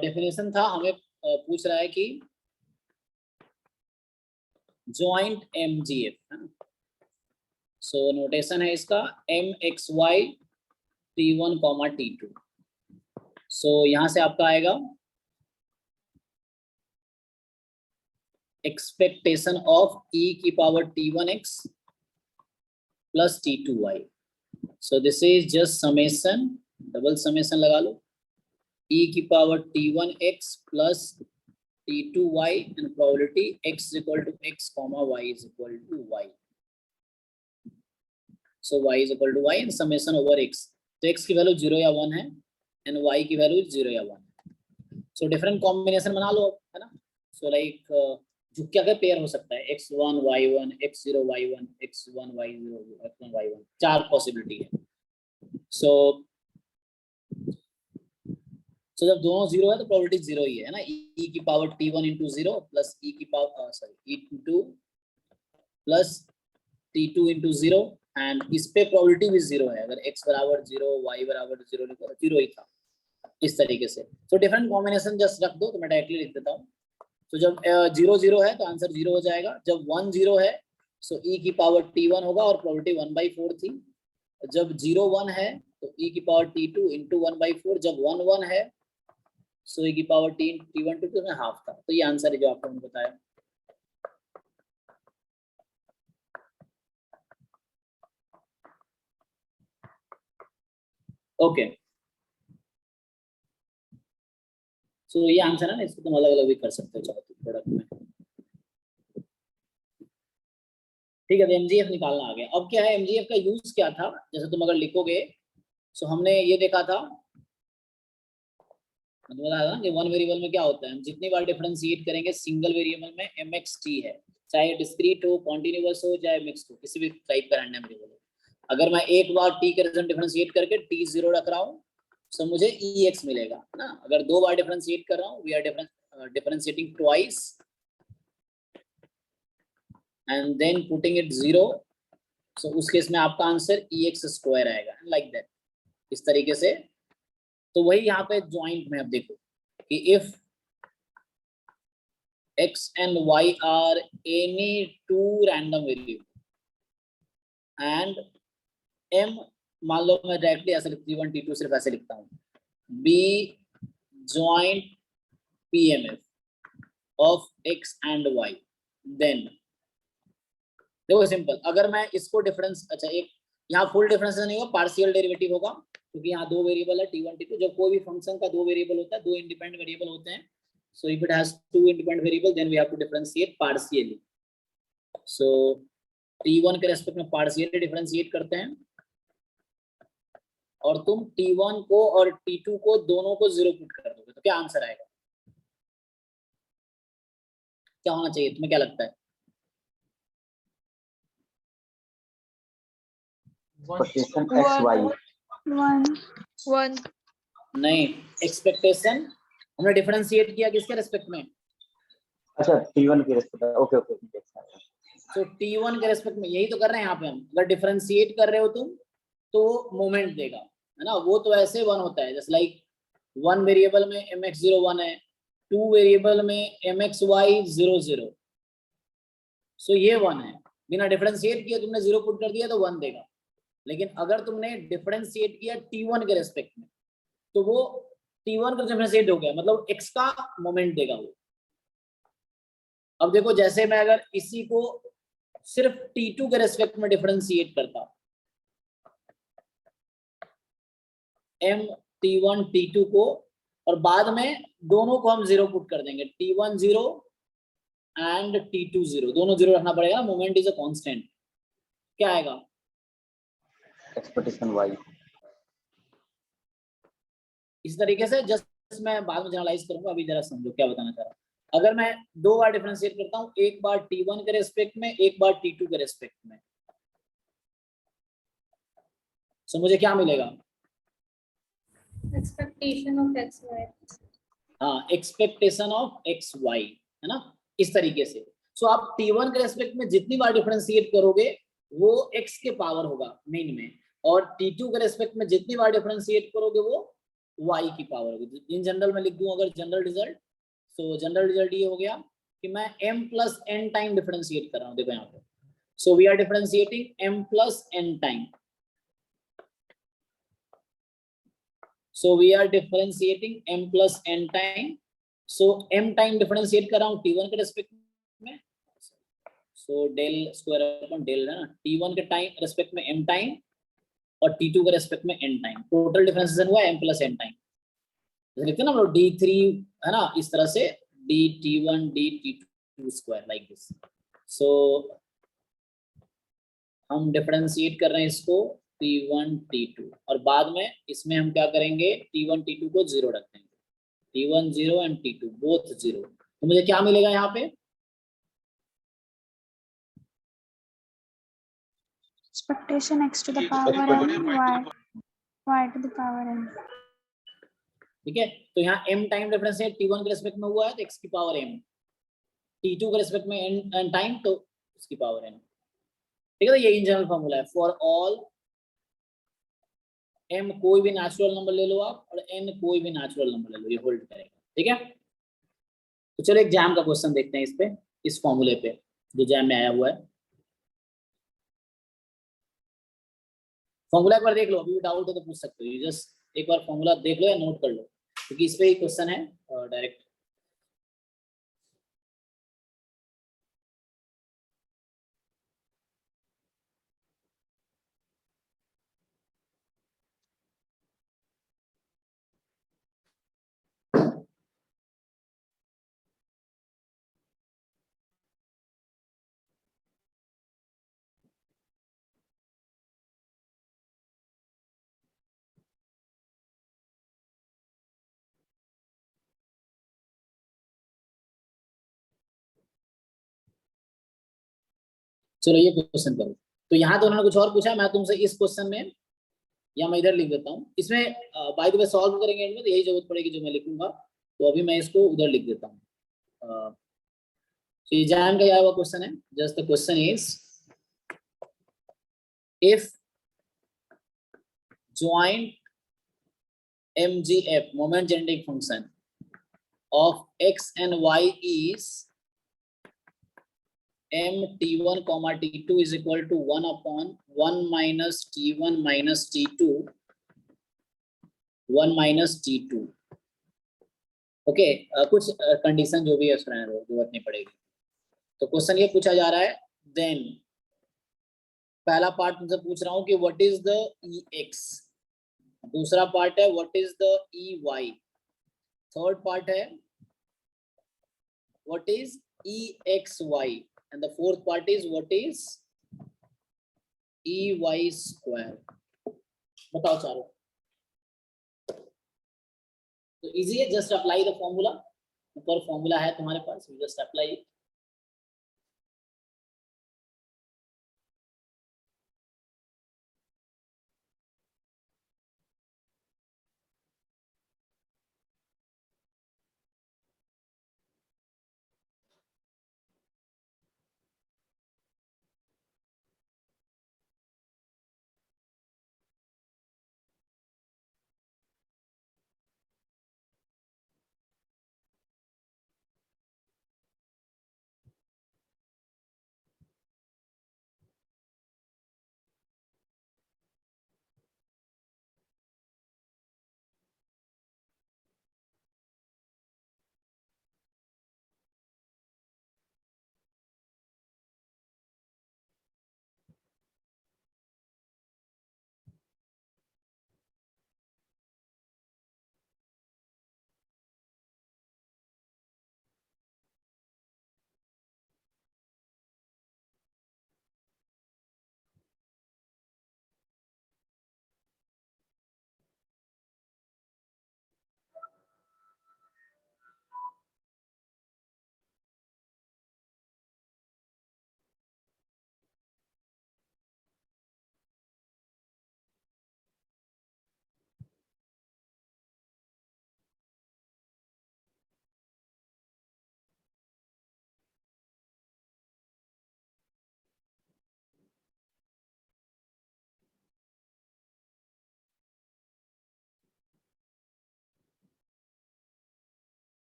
डेफिनेशन था, हमें पूछ रहा है कि जॉइंट MGF है ना। सो नोटेशन है इसका MXY T1, T2। सो यहाँ से आपका आएगा एक्सपेक्टेशन ऑफ e की power t1x plus t2y. So this is just summation, double summation लगा लो, e की power t1x plus t2y and probability x is equal to x comma y is equal to y. So y is equal to y and summation over x. तो x की value 0 या 1 है and y की value 0 या 1 है. So different combination बना लो, है ना. So like जो क्या क्या पेयर हो सकता है, x1 y1 x0 y1 x1 y0 x1 y1, 4 possibility है. So जब दोनों 0 है तो प्रोबेबिलिटी 0 ही है ना. e की power t1 into 0 plus e की power e into plus t2 into 0 and इस पे प्रोबेबिलिटी भी 0 है. अगर x बराबर 0 y बराबर 0 लिखो तो 0 ही था, इस तरीके से. सो डिफरेंट कॉम्बिनेशन जस्ट रख दो, तो मैं डायरेक्टली लिख देता हूँ. तो जब 0 0 है तो आंसर 0 हो जाएगा. जब 1 0 है सो e की पावर t1 होगा और प्रोबेबिलिटी 1/4 थी. जब 0 1 है तो e की पावर t2 into 1/4. जब 1 1 है सो e की पावर t1 to 2 में हाफ था. तो ये आंसर है जो आपको मैंने बताया. ओके, सो ये आंसर है ना. इसको तुम अलग अलग भी कर सकते हो चाहो तो प्रोडक्ट में. ठीक है, तो एमजीएफ निकालना आ गया. अब क्या है, एमजीएफ का यूज क्या था, जैसे तुम अगर लिखोगे सो हमने ये देखा था, मैं बताया था कि वन वेरिएबल में क्या होता है, हम जितनी बार डिफरेंशिएट करेंगे सिंगल वेरिएबल में mxt है, चाहे डिस्क्रीट हो, कॉन्टिन्यूअस हो, चाहे मिक्स्ड हो, किसी भी टाइप का रैंडम वेरिएबल हो. अगर मैं एक बार t के रिजल्ट डिफरेंशिएट करके t0 रख रहा हूँ सो मुझे ex मिलेगा ना. अगर दो बार डिफरेंशिएट कर रहा हूँ, we are differentiating twice and then putting it 0, so उस केस में आपका आंसर ex² आएगा, लाइक दैट, इस तरीके से. तो वही यहाँ पे ज्वाइंट में अब देखो कि if x and y are any two random variable and m, मान लो मैं डायरेक्टली ऐसे t1 t2 सिर्फ ऐसे लिखता हूँ, b joint pmf of x and y, then देखो सिंपल. अगर मैं इसको डिफरेंस, अच्छा एक यहाँ फुल डिफरेंस नहीं होगा, पार्शियल डेरिवेटिव होगा, क्योंकि यहाँ दो वेरिएबल है t1 t2. जब कोई भी फंक्शन का दो वेरिएबल होता है, दो इंडिपेंडेंट वेरिएबल होते हैं, so if it has two independent variable then we have to differentiate partially. So t1 के रेस्पेक्ट में पार्शियली डिफरेंशिएट करते हैं और तुम t1 को और t2 को दोनों को 0 पुट कर दोगे तो क्या आंसर आएगा, क्या होना चाहिए, तुम्हें क्या लगता है? वन. नहीं, एक्सपेक्टेशन हमने डिफरेंशिएट किया किसके रेस्पेक्ट में? अच्छा t1 के रेस्पेक्ट में. Okay okay. तो t1 के रेस्पेक्ट में यही तो कर रहे हैं यहाँ पे हम. अगर डिफरेंशिएट कर रहे हो तुम तो मोमेंट देगा, है ना. वो तो ऐसे 1 होता है, जैसे लाइक 1 वेरिएबल में mx0 1 है, 2 वेरिएबल में mxy 0 0, सो ये 1 है. बिना डिफरेंशिएट किए तुमने 0 पुट कर दिया तो 1 देगा. लेकिन अगर तुमने डिफरेंशिएट किया t1 के रेस्पेक्ट में तो वो t1 का डिफरेंशिएट हो गया, मतलब x का मोमेंट देगा वो. अब देखो जैसे मैं अगर इसी को सिर्फ t2 के रेस्पेक्ट में डिफरेंशिएट करता, m t1 t2 को, और बाद में दोनों को हम 0 पुट कर देंगे, t1 0 एंड t2 0, दोनों 0 रखना पड़ेगा. मोमेंट इज अ कांस्टेंट, क्या आएगा? Expectation y. इस तरीके से जस्ट मैं बाद में जनरलाइज करूंगा, अभी जरा समझो क्या बताना चाह रहा हूं. अगर मैं दो बार डिफरेंशिएट करता हूं, एक बार t1 के रेस्पेक्ट में, एक बार t2 के रेस्पेक्ट में, सो मुझे क्या मिलेगा? Expectation of x y. हाँ, एक्सपेक्टेशन ऑफ एक्स वाई, है ना, इस तरीके से. सो आप t1 के रेस्पेक्ट में जितनी बार डिफरेंशिएट करोगे वो x के पावर होगा मेन में, और t2 के रेस्पेक्ट में जितनी बार डिफरेंशिएट करोगे वो y की पावर होगी. इन जनरल में लिख दूं अगर general result, so general result ये हो गया कि मैं m plus n time differentiate कर रहा हूँ. देखो यहाँ पे, so we are differentiating m plus n time, so we are differentiating m plus n time. so m time differentiate कर रहा हूँ t1 के रेस्पेक्ट में so del square upon del है ना, T1 के टाइम रेस्पेक्ट में m टाइम और T2 के रेस्पेक्ट में n टाइम, टोटल डिफरेंशिएशन हुआ m प्लस n टाइम। जैसे लिखते हैं ना हम लोग d3 है ना, इस तरह से dt1 dt2 square like this. सो हम डिफरेंशिएट कर रहे हैं इसको T1 T2 और बाद में इसमें हम क्या करेंगे, T1 T2 को 0 रख देंगे, T1 0 एंड T2 बोथ 0। तो मुझे क्या मिलेगा यहाँ पे, expectation x to the power n y to the power n। ठीक है। तो यहाँ m टाइम डिफरेंस है, T1 के रेस्पेक्ट में हुआ है तो x की पावर m, T2 के रेस्पेक्ट में n टाइम तो उसकी पावर n। ठीक है, तो ये इन जनरल फॉर्मूला है फॉर ऑल m, कोई भी नेचुरल नंबर ले लो आप, और n कोई भी नेचुरल नंबर ले लो, ये होल्ड करेगा। ठीक है, तो चलो एक जैम का क्वेश्चन देखते हैं इस पे, इस फॉर्मूले पे जो जैम में आया हुआ है। फॉर्मूला एक बार देख लो, अभी भी डाउट है तो पूछ सकते हो, जस्ट एक बार फॉर्मूला देख लो या नोट कर लो, क्योंकि इस पे ही क्वेश्चन है डायरेक्ट। चलो ये क्वेश्चन करो। तो यहाँ तो उन्होंने कुछ और पूछा, मैं तुमसे इस क्वेश्चन में, या मैं इधर लिख देता हूँ इसमें, बाय द वे सॉल्व करेंगे एंड में तो यही जरूरत पड़ेगी जो मैं लिखूंगा, तो अभी मैं इसको उधर लिख देता हूँ। तो ये जैम का आया हुआ क्वेश्चन है, just the question is if joint MGF moment genetic function of x and y is m t1 comma t2 is equal to 1 upon 1 minus t1 minus t2 1 minus t2। Okay, कुछ condition जो भी है उसमें जरूरत नहीं पड़ेगी। तो question ये पूछा जा रहा है, देन पहला पार्ट तुमसे पूछ रहा हूँ कि व्हाट इज द EX, दूसरा पार्ट है what is the EY, third part है what is EXY and the fourth part is what is EY square। बताओ चारों। तो इजी है, जस्ट अप्लाई द फॉर्मूला, ऊपर फॉर्मूला है तुम्हारे पास, जस्ट अप्लाई इट।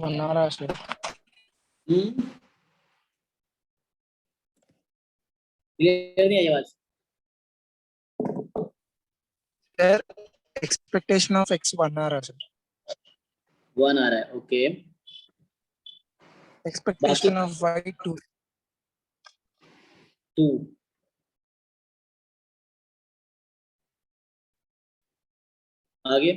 बना रहा है सर। क्लियर नहीं आई आवाज? सर एक्सपेक्टेशन ऑफ x बना रहा है सर। 1 आ रहा है, ओके। Expectation of y 2। 2 आगे।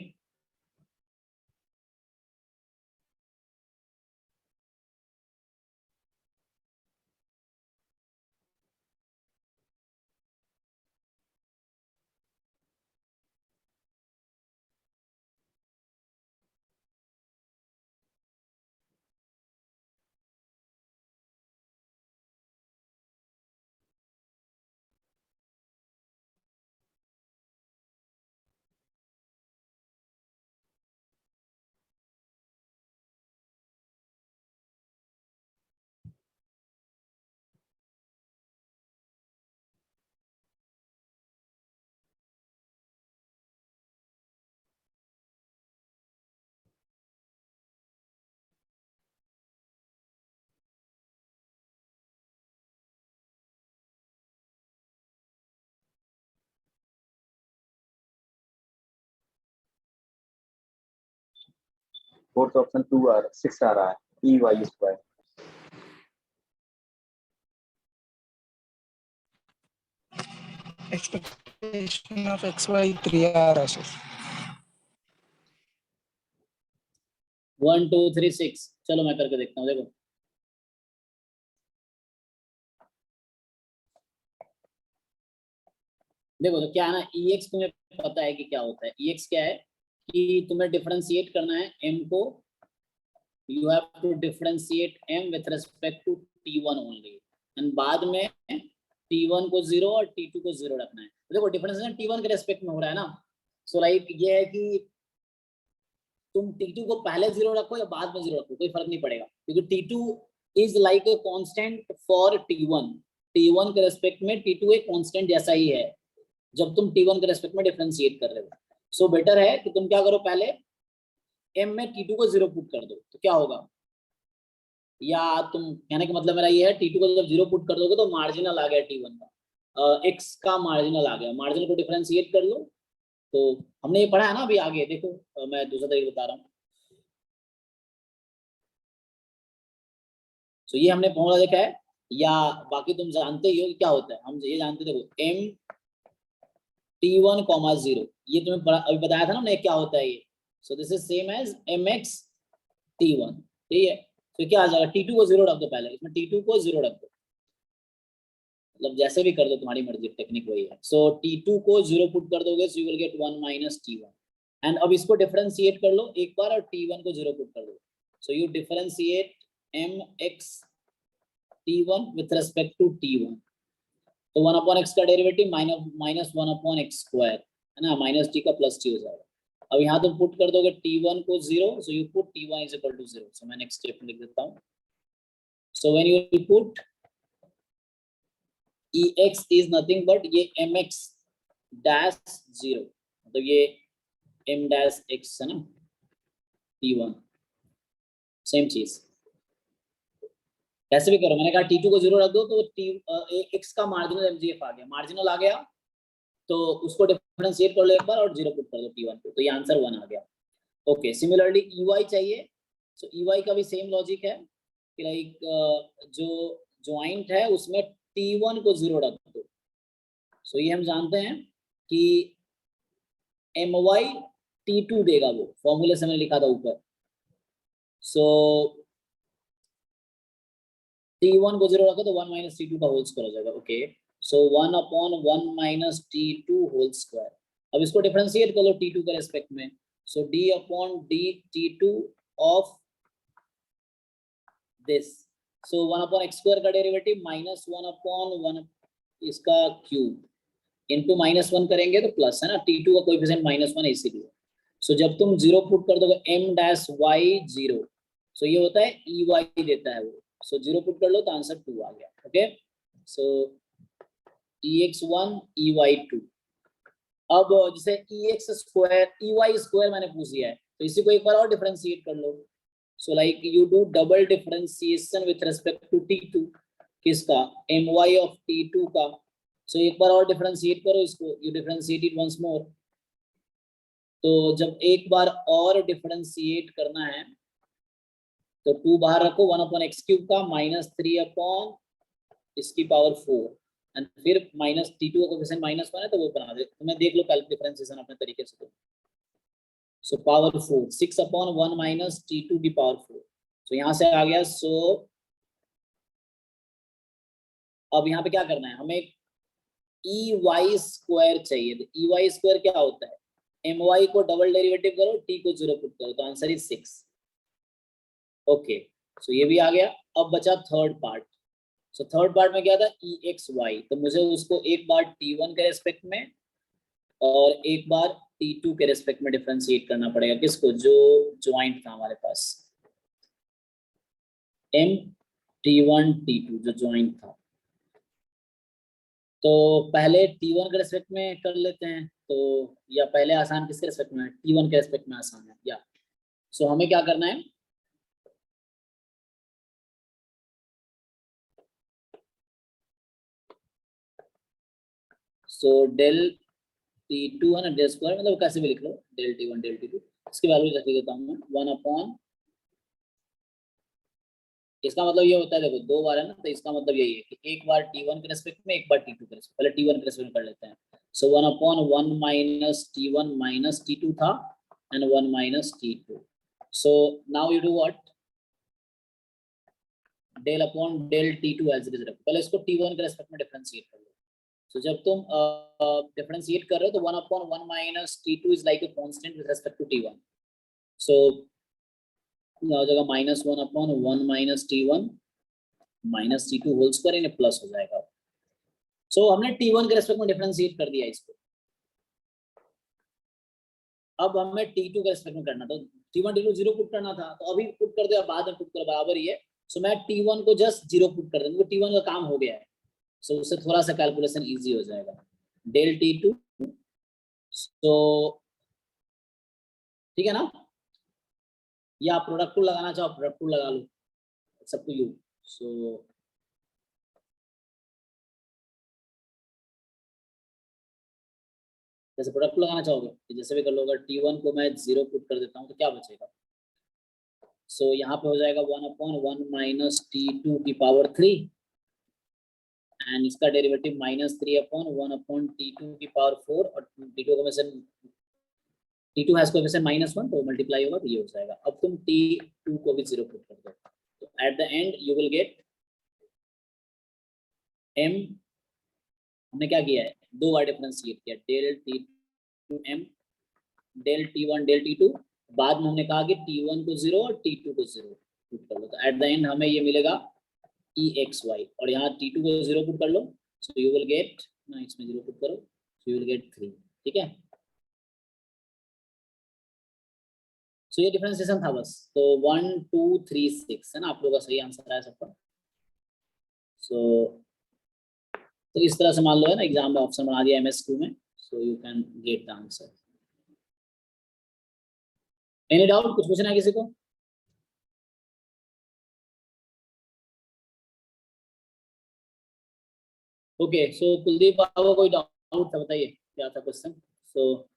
फोर्थ ऑप्शन 6 आ रहा है, e y square. Expectation of xy 3 आ रहा है सर। 1 2 3 6। चलो मैं करके देखता हूँ, देखो। देखो तो क्या है ना, EX तुम्हें पता है कि क्या होता है। EX क्या है कि तुम्हें डिफरेंशिएट करना है M को, you have to differentiate M with respect to T1 only, and बाद में T1 को 0 और T2 को 0 रखना है। देखो डिफरेंशिएशन T1 के रेस्पेक्ट में हो रहा है ना, सो लाइक ये है कि तुम T2 को पहले 0 रखो या बाद में 0 रखो, कोई फर्क नहीं पड़ेगा, क्योंकि T2 is like a constant for T1। T1 के रेस्पेक्ट में T2 एक कांस्टेंट जैसा ही है जब तुम T1 के रेस्पेक्ट में डिफरेंशिएट कर रहे हो। सो बेटर है कि तुम क्या करो, पहले M में T2 को 0 पुट कर दो, तो क्या होगा, या तुम कहने का मतलब मेरा ये है T2 को जब 0 पुट कर दोगे तो मार्जिनल आ गया T1 का, X का मार्जिनल आ गया, मार्जिनल को डिफरेंशिएट कर लो। तो हमने ये पढ़ा है ना अभी, आगे देखो मैं दूसरा तरीका बता रहा हूँ। तो ये हमने फॉर्मूला देखा है, या बाकी तुम जानते ही हो कि क्या होता है, हम ये जानते, देखो M T1, 0, ये तुम्हें अभी बताया था ना हमने क्या होता है ये। So this is same as MX T1, ठीक है। तो क्या आ जाएगा, T2 को 0 रख दो पहले, इसमें T2 को 0 रख दो, मतलब जैसे भी कर दो तुम्हारी मर्जी, टेक्निक वही है। सो T2 को 0 पुट कर दोगे, so you will gate 1 minus T1, and अब इसको डिफरेंशिएट कर लो एक बार और T1 को 0 पुट कर दो, so you differentiate MX T1 with respect to T1। तो 1/x का डेरिवेटिव माइनस 1/x स्क्वायर है ना, माइनस t का प्लस t हो जाएगा। अब यहाँ तुम पुट कर दोगे T1 को 0, so you put T1 is equal to 0। So मैं नेक्स्ट स्टेप में लिख देता हूँ। So when you put EX is nothing but ये MX डैश 0, मतलब ये M डैश X है ना, T1 सेम चीज कैसे भी करो। मैंने कहा T2 को 0 रख दो तो X का मार्जिनल MGF आ गया, मार्जिनल आ गया तो उसको डिफरेंशिएट कर लो एक बार और 0 पुट कर दो T1 को, तो ये आंसर 1 आ गया। ओके, सिमिलरली EY चाहिए। सो EY का भी सेम लॉजिक है कि लाइक जो ज्वाइंट है उसमें T1 को 0 रख दो। सो ये हम जानते हैं कि MY T2 देगा, वो फॉर्मूले से मैंने लिखा था ऊपर। सो T1 को 0 रखो तो 1 माइनस T2 का होल स्क्वायर हो जाएगा। ओके, सो 1/1 माइनस T2 होल स्क्वायर। अब इसको डिफरेंशिएट कर लो T2 के रेस्पेक्ट में, सो d/d T2 of this. So 1/x square का डेरिवेटिव माइनस 1/1 इसका क्यूब इनटू -1 करेंगे तो प्लस है ना, T2 का कोएफिशिएंट -1 है इसीलिए। सो जब तुम 0 पुट कर दोगे M डैश Y 0, सो ये होता है EY देता है वो। सो 0 पुट कर लो तो आंसर 2 आ गया। ओके, सो EX1 EY2 अब जैसे EX स्क्वायर EY स्क्वायर मैंने पूछ लिया है, तो इसी को एक बार और डिफरेंशिएट कर लो। So like you do double differentiation with respect to T2, किसका, My ऑफ T2 का। सो एक बार और डिफरेंशिएट करो इसको, you differentiate it once more. तो जब एक बार और डिफरेंशिएट करना है तो 2 बाहर रखो, 1/x³ का -3 अपॉन इसकी पावर 4, एंड फिर -T2 का कोफिशिएंट -1 है तो वो बना दे, तुम्हें देख लो डिफरेंशिएशन अपने तरीके से। तो सो पावर 4 6/1 - T2 की पावर 4। सो यहाँ से आ गया। सो अब यहाँ पे क्या करना है, हमें EY स्क्वायर चाहिए। तो EY स्क्वायर क्या होता है, My को डबल डेरिवेटिव करो, T को 0 पुट करो, तो आंसर इज 6। ओके, सो ये भी आ गया। अब बचा third part. So third part में क्या था, EXY, तो मुझे उसको एक बार T1 के रेस्पेक्ट में और एक बार T2 के रेस्पेक्ट में डिफरेंशिएट करना पड़ेगा। किसको, जो ज्वाइंट था हमारे पास, T1 T2 जो ज्वाइंट था। तो पहले T1 के रेस्पेक्ट में कर लेते हैं, तो या पहले आसान किसके रेस्पेक्ट में, T1 के रेस्पेक्ट में आसान है या। सो हमें क्या करना है, सो डेल T2 है ना, डेल स्क्वायर मतलब कैसे भी लिख लो, डेल T1 डेल T2, इसकी वैल्यू रख देता हूँ मैं 1 अपॉन, इसका मतलब ये होता है, देखो 2 बार है ना, तो इसका मतलब यही है कि एक बार T1 के रेस्पेक्ट में, एक बार T2 के रेस्पेक्ट, पहले T1 के रेस्पेक्ट में कर लेते हैं। सो 1/1 - T1 - T2 था, and 1 - T2। So now you do what, del upon del T2 as it is रखो, पहले इसको T1 के रेस्पेक्ट में डिफरेंशिएट कर लो। सो जब तुम डिफरेंशिएट कर रहे हो तो 1/1 - T2 is like a constant with respect to T1। So हो जाएगा -1/1 - T1 - T2 होल स्क्वायर, इन्हें प्लस हो जाएगा। सो हमने T1 के रेस्पेक्ट में डिफरेंशिएट कर दिया इसको। अब हमें T2 के रेस्पेक्ट में करना, तो T1 T2 0 पुट करना था, तो अभी पुट कर दो या बाद में पुट करो, बराबर ही है। सो मैं T1 को जस्ट 0 पुट कर दूंगा, T1 का काम हो गया है। सो उससे थोड़ा सा कैलकुलेशन इजी हो जाएगा। डेल T2, तो ठीक है ना, या आप प्रोडक्ट टूल लगाना चाहो प्रोडक्ट टूल लगा लो, सब टू यू। सो जैसे प्रोडक्ट लगाना चाहोगे तो जैसे भी कर लो, अगर T1 को मैं 0 पुट कर देता हूँ तो क्या बचेगा। सो यहाँ पे हो जाएगा 1/1 - T2 की पावर 3, एंड इसका डेरिवेटिव -3/1 T2 की पावर 4, और T2 को T2 हैज कोएफिशिएंट -1, तो मल्टीप्लाई होगा तो ये हो जाएगा। अब तुम T2 को भी 0 पुट कर दो, तो at the end you will get M, हमने क्या किया है, 2 बार डिफरेंशिएट किया, del T2 M del T1 del T2, बाद में हमने कहा कि T1 को 0 और T2 को 0 पुट कर लो, तो एट द एंड हमें ये मिलेगा EXY, और यहाँ T2 को 0 पुट कर लो, सो यू विल गेट, ना इसमें 0 पुट करो, सो यू विल गेट 3। ठीक है, सो ये डिफरेंशिएशन था बस। तो 1 2 3 6 है ना, आप लोगों का सही आंसर आया सबका। सो तो इस तरह से मान लो है ना, एग्जाम में ऑप्शन बना दिया MS2 में, so you can get the answer. Any doubt, कुछ पूछना है किसी को? ओके, सो कुलदीप आपको कोई डाउट था, बताइए क्या था क्वेश्चन। सो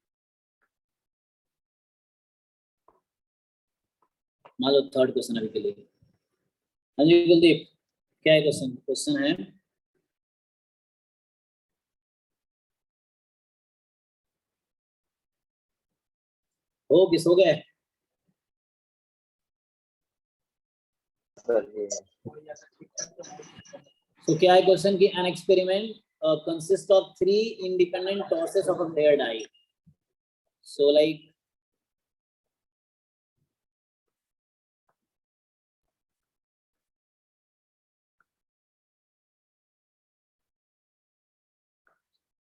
मान लो थर्ड क्वेश्चन अभी के लिए। हाँ जी कुलदीप, क्या है क्वेश्चन? क्वेश्चन है हो किस हो गए? तो क्या है क्वेश्चन की, an experiment consist of 3 independent tosses of a pair die. So like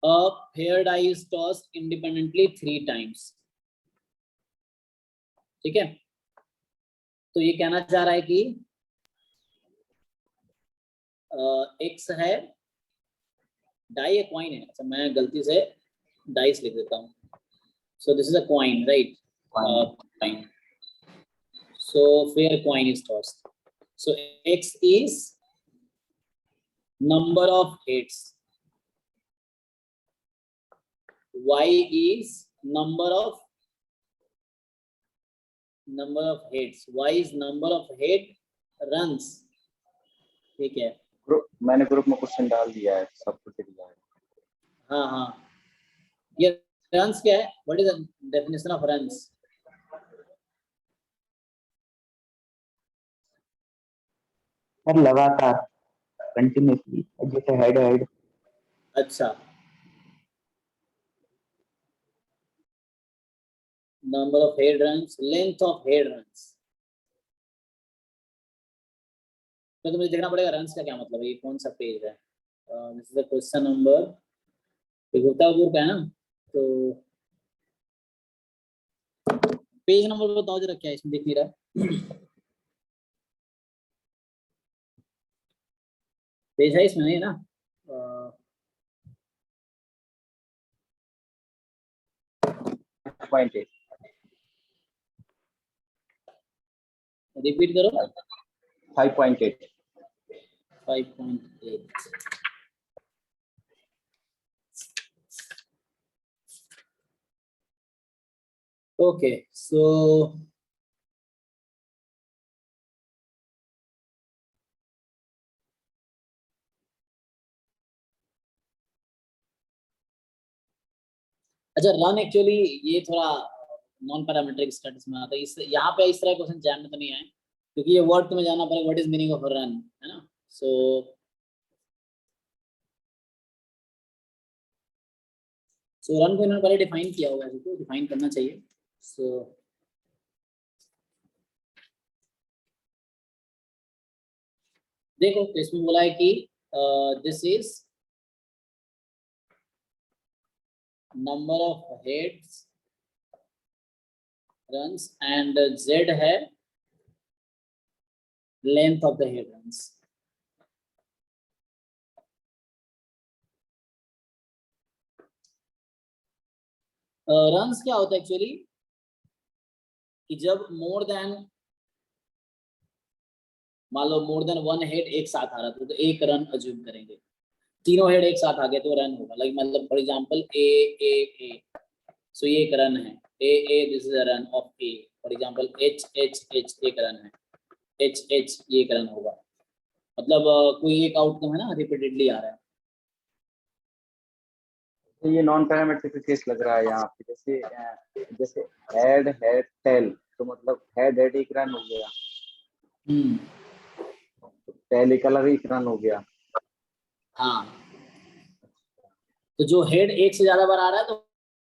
a pair die is tossed independently 3 times। ठीक है, तो ये कहना चाह रहा है कि X है, डाई एक कॉइन है। अच्छा मैं गलती से डाइस लिख देता हूँ. So this is a coin, right? Coin. So fair coin is tossed. So X is number of heads. Y is number of heads. Y is number of head runs. ठीक है. मैंने ग्रुप में question डाल दिया है, सब कुछ दिया है. हाँ हाँ. ये runs क्या है? What is the definition of runs? Sir लगातार, कंटिन्यूसली, जैसे हेड हेड. अच्छा. Number of head runs, length of head runs. तो मुझे देखना पड़ेगा रन्स का क्या मतलब है, ये कौन सा पेज है. This is the question number, ये गुप्तापुर का है ना, तो पेज नंबर बताओ जरा, क्या इसमें दिख नहीं रहा. पेज है इसमें नहीं ना. रिपीट करो. 5.8. 5.8. Okay, so अच्छा, रन एक्चुअली ये थोड़ा नॉन पैरामीट्रिक स्टेटस में आता है. इस यहाँ पे इस तरह क्वेश्चन जैम में तो नहीं आए, क्योंकि ये वर्ड तुम्हें जानना पड़ेगा, what is meaning of run, है ना. सो रन को इन्होंने पहले डिफाइन किया होगा, इसको डिफाइन करना चाहिए. सो देखो, तो इसमें बोला है कि this is number of heads runs and Z है length of the head runs. Runs क्या होता है एक्चुअली, कि जब मोर देन, मान लो मोर देन वन हेड एक साथ आ रहा था, तो एक रन अज्यूम करेंगे. तीनों हेड एक साथ आ गए तो रन होगा. लाइक मतलब फॉर एग्जांपल ए, सो ये एक रन है. A this is a run of A. For example H एक रन है. H ये एक रन होगा. मतलब कोई एक आउटकम है ना, रिपीटेडली आ रहा है. तो ये नॉन पैरामीट्रिक केस लग रहा है यहाँ पे. जैसे हेड टेल, तो मतलब हेड एक रन हो गया, टेल एक अलग एक रन हो गया. हाँ, तो जो हेड एक से ज्यादा बार आ रहा है तो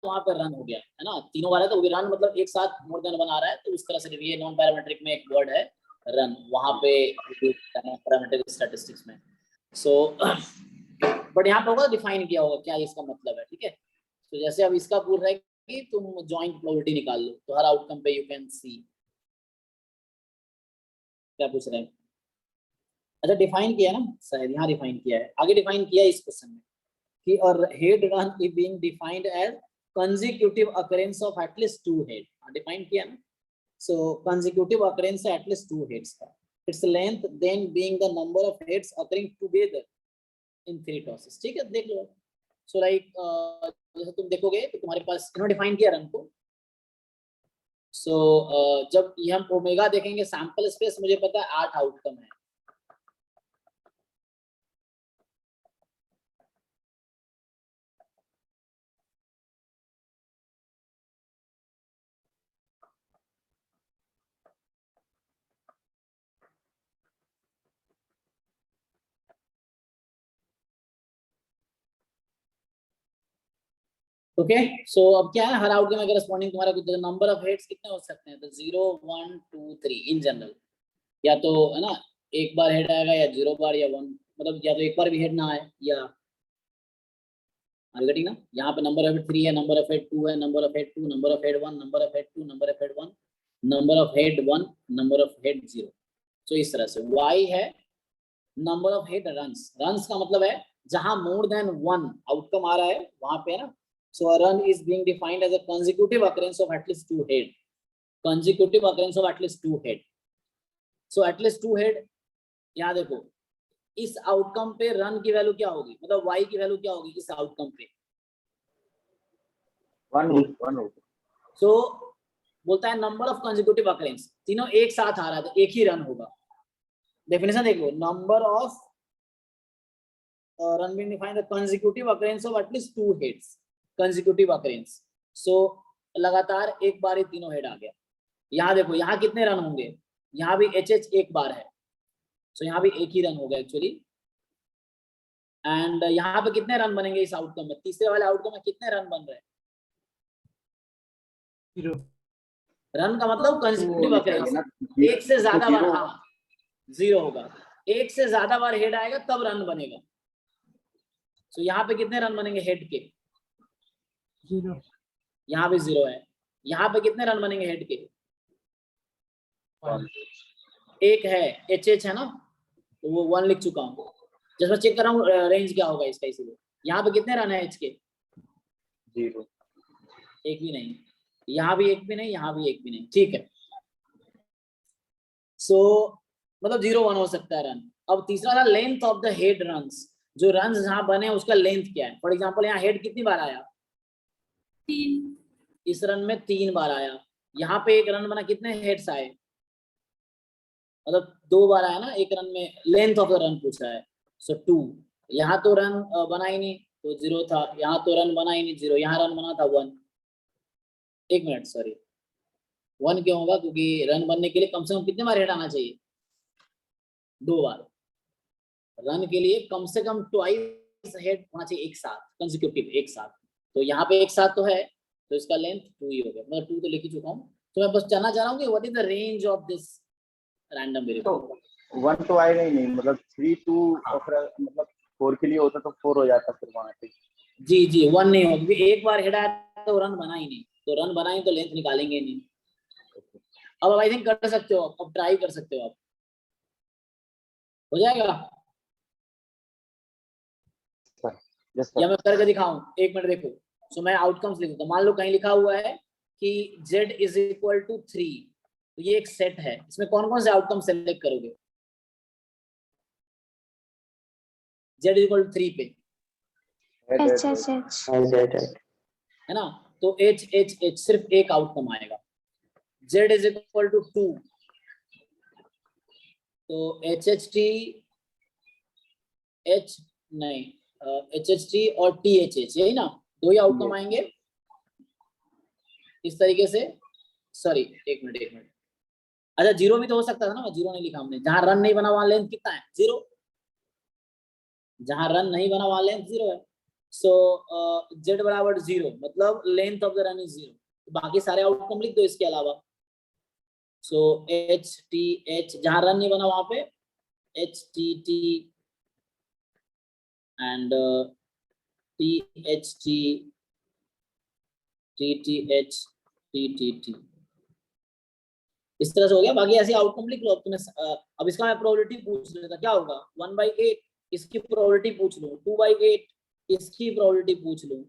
वहां पर रन हो गया, है ना. तीनों बार है तो वो भी रन, मतलब एक साथ मोर देन वन आ रहा है, तो उस तरह से ये नॉन पैरामीट्रिक में एक वर्ड है रन, वहां पे पैरामीट्रिक स्टैटिस्टिक्स में. सो बट यहाँ पे होगा डिफाइन किया होगा क्या इसका मतलब है. ठीक है. तो जैसे अब इसका पूछ रहा है कि तुम जॉइंट प्रोबेबिलिटी निकाल लो, तो हर आउटकम पे यू कैन सी क्या पूछ रहे हैं. अच्छा, डिफाइन किया ना शायद, यहाँ डिफाइन किया है, आगे डिफाइन किया इस क्वेश्चन में कि और head run is being defined as consecutive occurrence of at least two head. Define किया ना. so consecutive occurrence है at least two heads का. its length then being the number of heads occurring together in three tosses. ठीक है, देख लो. so like जैसे तुम देखोगे तो तुम्हारे पास इन्होंने डिफाइन किया रन को. so जब ये हम ओमेगा देखेंगे, सैंपल स्पेस मुझे पता है 8 आउटकम है. ओके. सो अब क्या है, हर आउटकम में करस्पॉन्डिंग तुम्हारा कुछ नंबर ऑफ हेड्स कितने हो सकते हैं, तो 0 1 2 3 इन जनरल. या तो है ना एक बार हेड आएगा, या 0 बार, या 1, मतलब या तो एक बार भी हेड ना आए, या आगे ना. यहाँ पे नंबर ऑफ हेड 3 है, नंबर ऑफ हेड 2 है, number of head 2, number of head 1, number of head 2, number of head 1, number of head 1, number of head 0. सो इस तरह से y है number of head runs. Runs का मतलब है जहां मोर देन वन आउटकम आ रहा है वहां पे, है ना. So a run is being defined as a consecutive occurrence of at least 2 head. Consecutive occurrence of at least 2 head. So at least 2 head. यहाँ देखो इस आउटकम पे रन की वैल्यू क्या होगी, मतलब y की वैल्यू क्या होगी इस आउटकम पे? 1 होगा। So बोलता है नंबर ऑफ कंसेक्यूटिव अकरेंस, तीनों एक साथ आ रहा है तो एक ही रन होगा। डेफिनेशन देख लो, number of run being defined the consecutive occurrence of at least 2 heads, consecutive occurrence. So लगातार एक बार ही तीनों हेड आ गया। यहाँ देखो यहाँ कितने रन होंगे, यहाँ भी एच एक बार है, सो यहाँ भी एक ही रन होगा एक्चुअली। एंड यहाँ पे कितने रन बनेंगे इस आउटकम में, तीसरे वाले आउटकम में कितने रन बन रहे हैं? 0 रन का मतलब कंसेक्यूटिव अकरेंस, एक से ज्यादा बार, हाँ 0 होगा, एक से ज्यादा बार हेड आएगा तब रन बनेगा। सो यहाँ पे कितने रन बनेंगे हेड के? 0 यहाँ भी 0 है। यहाँ पे कितने रन बनेंगे हेड के? 1 है, एच है ना, तो वो 1 लिख चुका हूँ। जब मैं चेक कर रहा हूँ रेंज क्या होगा इसका, इसीलिए। यहाँ पे कितने रन है एच के? 0, एक भी नहीं, यहाँ भी एक भी नहीं, यहाँ भी एक भी नहीं, ठीक है। सो मतलब 0-1 हो सकता है रन। अब तीसरा था length of the head runs, जो रन्स जहाँ बने उसका लेंथ क्या है। फॉर एग्जाम्पल यहाँ हेड कितनी बार आया? 3, इस रन में 3 बार आया। यहाँ पे एक रन बना, कितने हेड्स आए? मतलब 2 बार आया ना एक रन में, लेंथ ऑफ द रन पूछा है, सो 2। यहाँ तो रन बना ही नहीं तो 0 था, यहाँ तो रन बना ही नहीं 0, यहाँ रन बना था 1। एक मिनट, सॉरी 1 क्यों होगा, क्योंकि रन बनने के लिए कम से कम कितने बार हेड आना चाहिए? 2 बार। रन के लिए कम से कम ट्वाइस हेड होना चाहिए एक साथ, कंसेक्यूटिव एक साथ। तो यहाँ पे एक साथ तो है, तो इसका लेंथ 2 ही हो गया, मतलब 2 तो लिख ही चुका हूँ। तो मैं बस जानना चाह रहा हूँ कि what is the range of this random variable. 1 तो आएगा ही नहीं, मतलब 3 2 मतलब 4 के लिए होता तो 4 हो जाता फिर वहां पे। जी 1 नहीं होगा, क्योंकि एक बार हेड आया तो रन बना ही नहीं, तो रन बनाए तो लेंथ निकालेंगे नहीं। अब आई थिंक कर सकते हो, अब ट्राई कर सकते हो आप, हो जाएगा यस या सर। मैं करके दिखाऊं? एक मिनट देखो। सो मैं आउटकम्स लिख देता हूं। मान लो कहीं लिखा हुआ है कि z इज इक्वल टू 3, तो ये एक सेट है, इसमें कौन कौन से आउटकम सेलेक्ट करोगे? z इज इक्वल टू 3 पे है ना, तो h सिर्फ एक आउटकम आएगा। z इज इक्वल टू 2, तो HHT H नहीं HHT और THH, यही ना, 2 ही आउटकम आएंगे इस तरीके से। सॉरी एक मिनट, अच्छा 0 भी तो हो सकता था ना, 0 नहीं लिखा हमने। जहां रन नहीं बना वहां लेंथ कितना है? 0। जहां रन नहीं बना वहां लेंथ 0 है। सो z बराबर 0, मतलब length of the run is 0। बाकी सारे आउटकम लिख दो इसके अलावा। सो HTH, जहां रन नहीं बना वहां पे HTT and THT TTH TTT, इस तरह से हो गया। बाकी ऐसे आउटकम लिख लो। अब तुम्हें अब इसका मैं प्रोबेबिलिटी पूछ लेता, क्या होगा? 1/8 इसकी प्रोबेबिलिटी पूछ लो, 2/8 इसकी प्रोबेबिलिटी पूछ लो।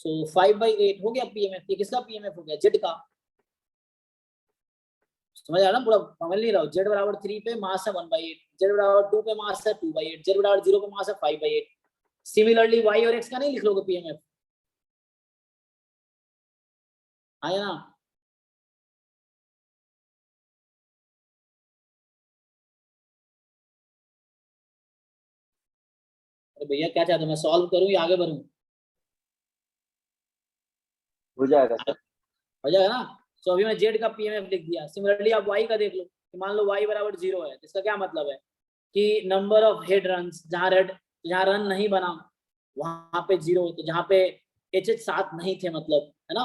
सो 5/8 हो गया पीएमएफ। ये किसका पीएमएफ हो गया? जेड का। समझ आ रहा ना, पूरा समझ नहीं रहा। z बराबर 3 पे मास है 1/8, z बराबर 2 पे मास है 2/8, z बराबर 0 पे मास है 5/8। सिमिलरली y और x का नहीं लिख लोगे पीएमएफ, आया ना? अरे भैया क्या चाहते हो, मैं सॉल्व करूं या आगे बढ़ूं? हो जाएगा सर, हो जाएगा ना। तो अभी मैं z का पीएमएफ लिख दिया। सिमिलरली आप y का देख लो कि मान लो y बराबर 0 है, इसका क्या मतलब है कि नंबर ऑफ हेड रन्स, जहां रन नहीं बना वहां पे 0, तो जहां पे HH साथ नहीं थे मतलब, है ना।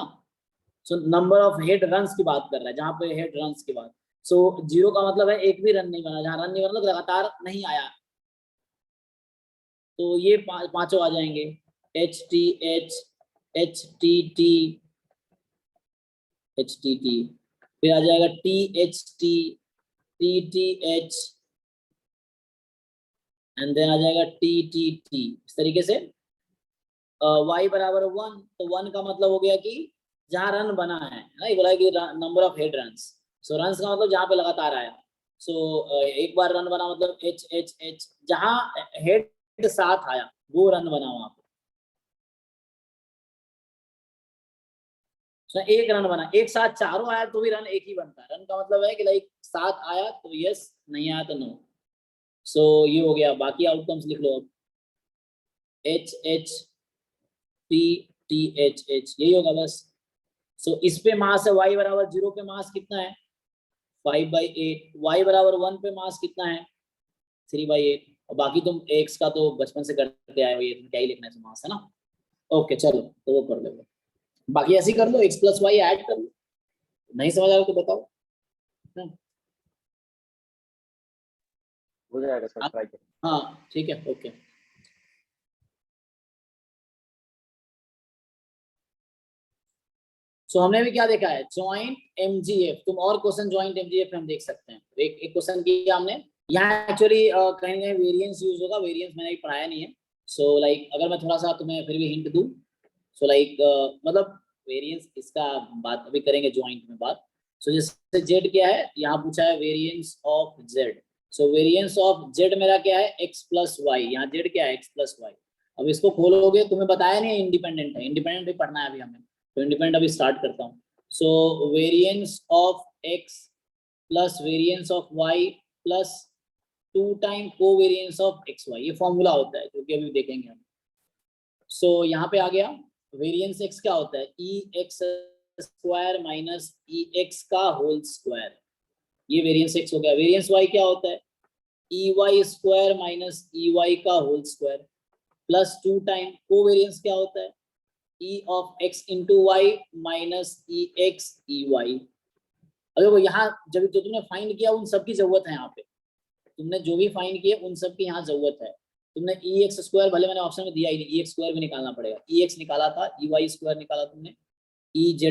So number of head runs की बात कर रहा है, जहां पे हेड रन्स की बात। सो 0 का मतलब है एक भी रन नहीं बना, जहां रन नहीं बना तो लगातार नहीं आया। तो ये पांचों आ जाएंगे, HTH HTT HTT, फिर आ जाएगा THT TTH एंड देन आ जाएगा TTT। इस तरीके से y बराबर 1, तो 1 का मतलब हो गया कि जहाँ रन बना है ना, ये बोला है कि number of head runs. So runs का मतलब जहाँ पे लगातार आया। सो एक बार रन बना मतलब एच एच एच, जहाँ हेड साथ आया वो रन बना वहां पे। सो एक रन बना, एक साथ चारों आया तो भी रन एक ही बनता है। रन का मतलब है कि लाइक साथ आया तो यस, नहीं आया तो नो। सो ये हो गया, बाकी आउटकम्स लिख लो अब। H H T T H H, यही होगा बस। सो इस पे मास है y बराबर 0 पे मास कितना है 5/8, y बराबर 1 पे मास कितना है 3/8, और बाकी तुम x का तो बचपन से करते आए हो, ये क्या ही लिखना है मास, है ना। ओके चलो तो वो कर लो, बाकी ऐसे ही कर लो, x + y ऐड कर लो। नहीं समझ आ रहा तो बताओ। हो जाएगा सर, ट्राई करें। हाँ ठीक है, ओके। सो हमने भी क्या देखा है, जॉइंट एमजीएफ। तुम और क्वेश्चन जॉइंट एमजीएफ हम देख सकते हैं। एक क्वेश्चन किया हमने यहाँ, एक्चुअली कहीं कहीं वेरिएंस यूज होगा, वेरिएंस मैंने भी पढ़ाया नहीं है। सो लाइक अगर मैं थोड़ा सा तुम्हें फिर भी हिंट दूं, सो लाइक मतलब वेरिएंस इसका बात अभी करेंगे जॉइंट में बात। सो जैसे जेड क्या है, यहाँ पूछा है variance of Z. So variance of Z मेरा क्या है x + y, यहाँ जेड क्या है x + y। अब इसको खोलोगे, तुम्हें बताया नहीं है इंडिपेंडेंट है, इंडिपेंडेंट भी पढ़ना है अभी हमें, तो इंडिपेंडेंट अभी स्टार्ट करता हूँ। So variance of x plus variance of y plus 2 time covariance of xy, ये फॉर्मूला होता है जो कि अभी देखेंगे हम। सो यहाँ पे आ गया वेरिएंस x क्या होता है, e(x² - e(x का होल स्क्वायर), ये वेरिएंस x हो गया। वेरिएंस y क्या होता है, ey² - ey का whole square plus 2 time covariance क्या होता है, e(x × y - e(x ey)। अब देखो यहाँ जब जो तुमने फाइंड किया उन सब की जरूरत है, यहाँ पे तुमने जो भी फाइंड किए उन सब की यहाँ जरूरत है। तुमने ex², भले मैंने ऑप्शन में दिया ही नहीं, ex² भी निकालना पड़ेगा। ex निकाला था, ey² निकाला तुमने, ez²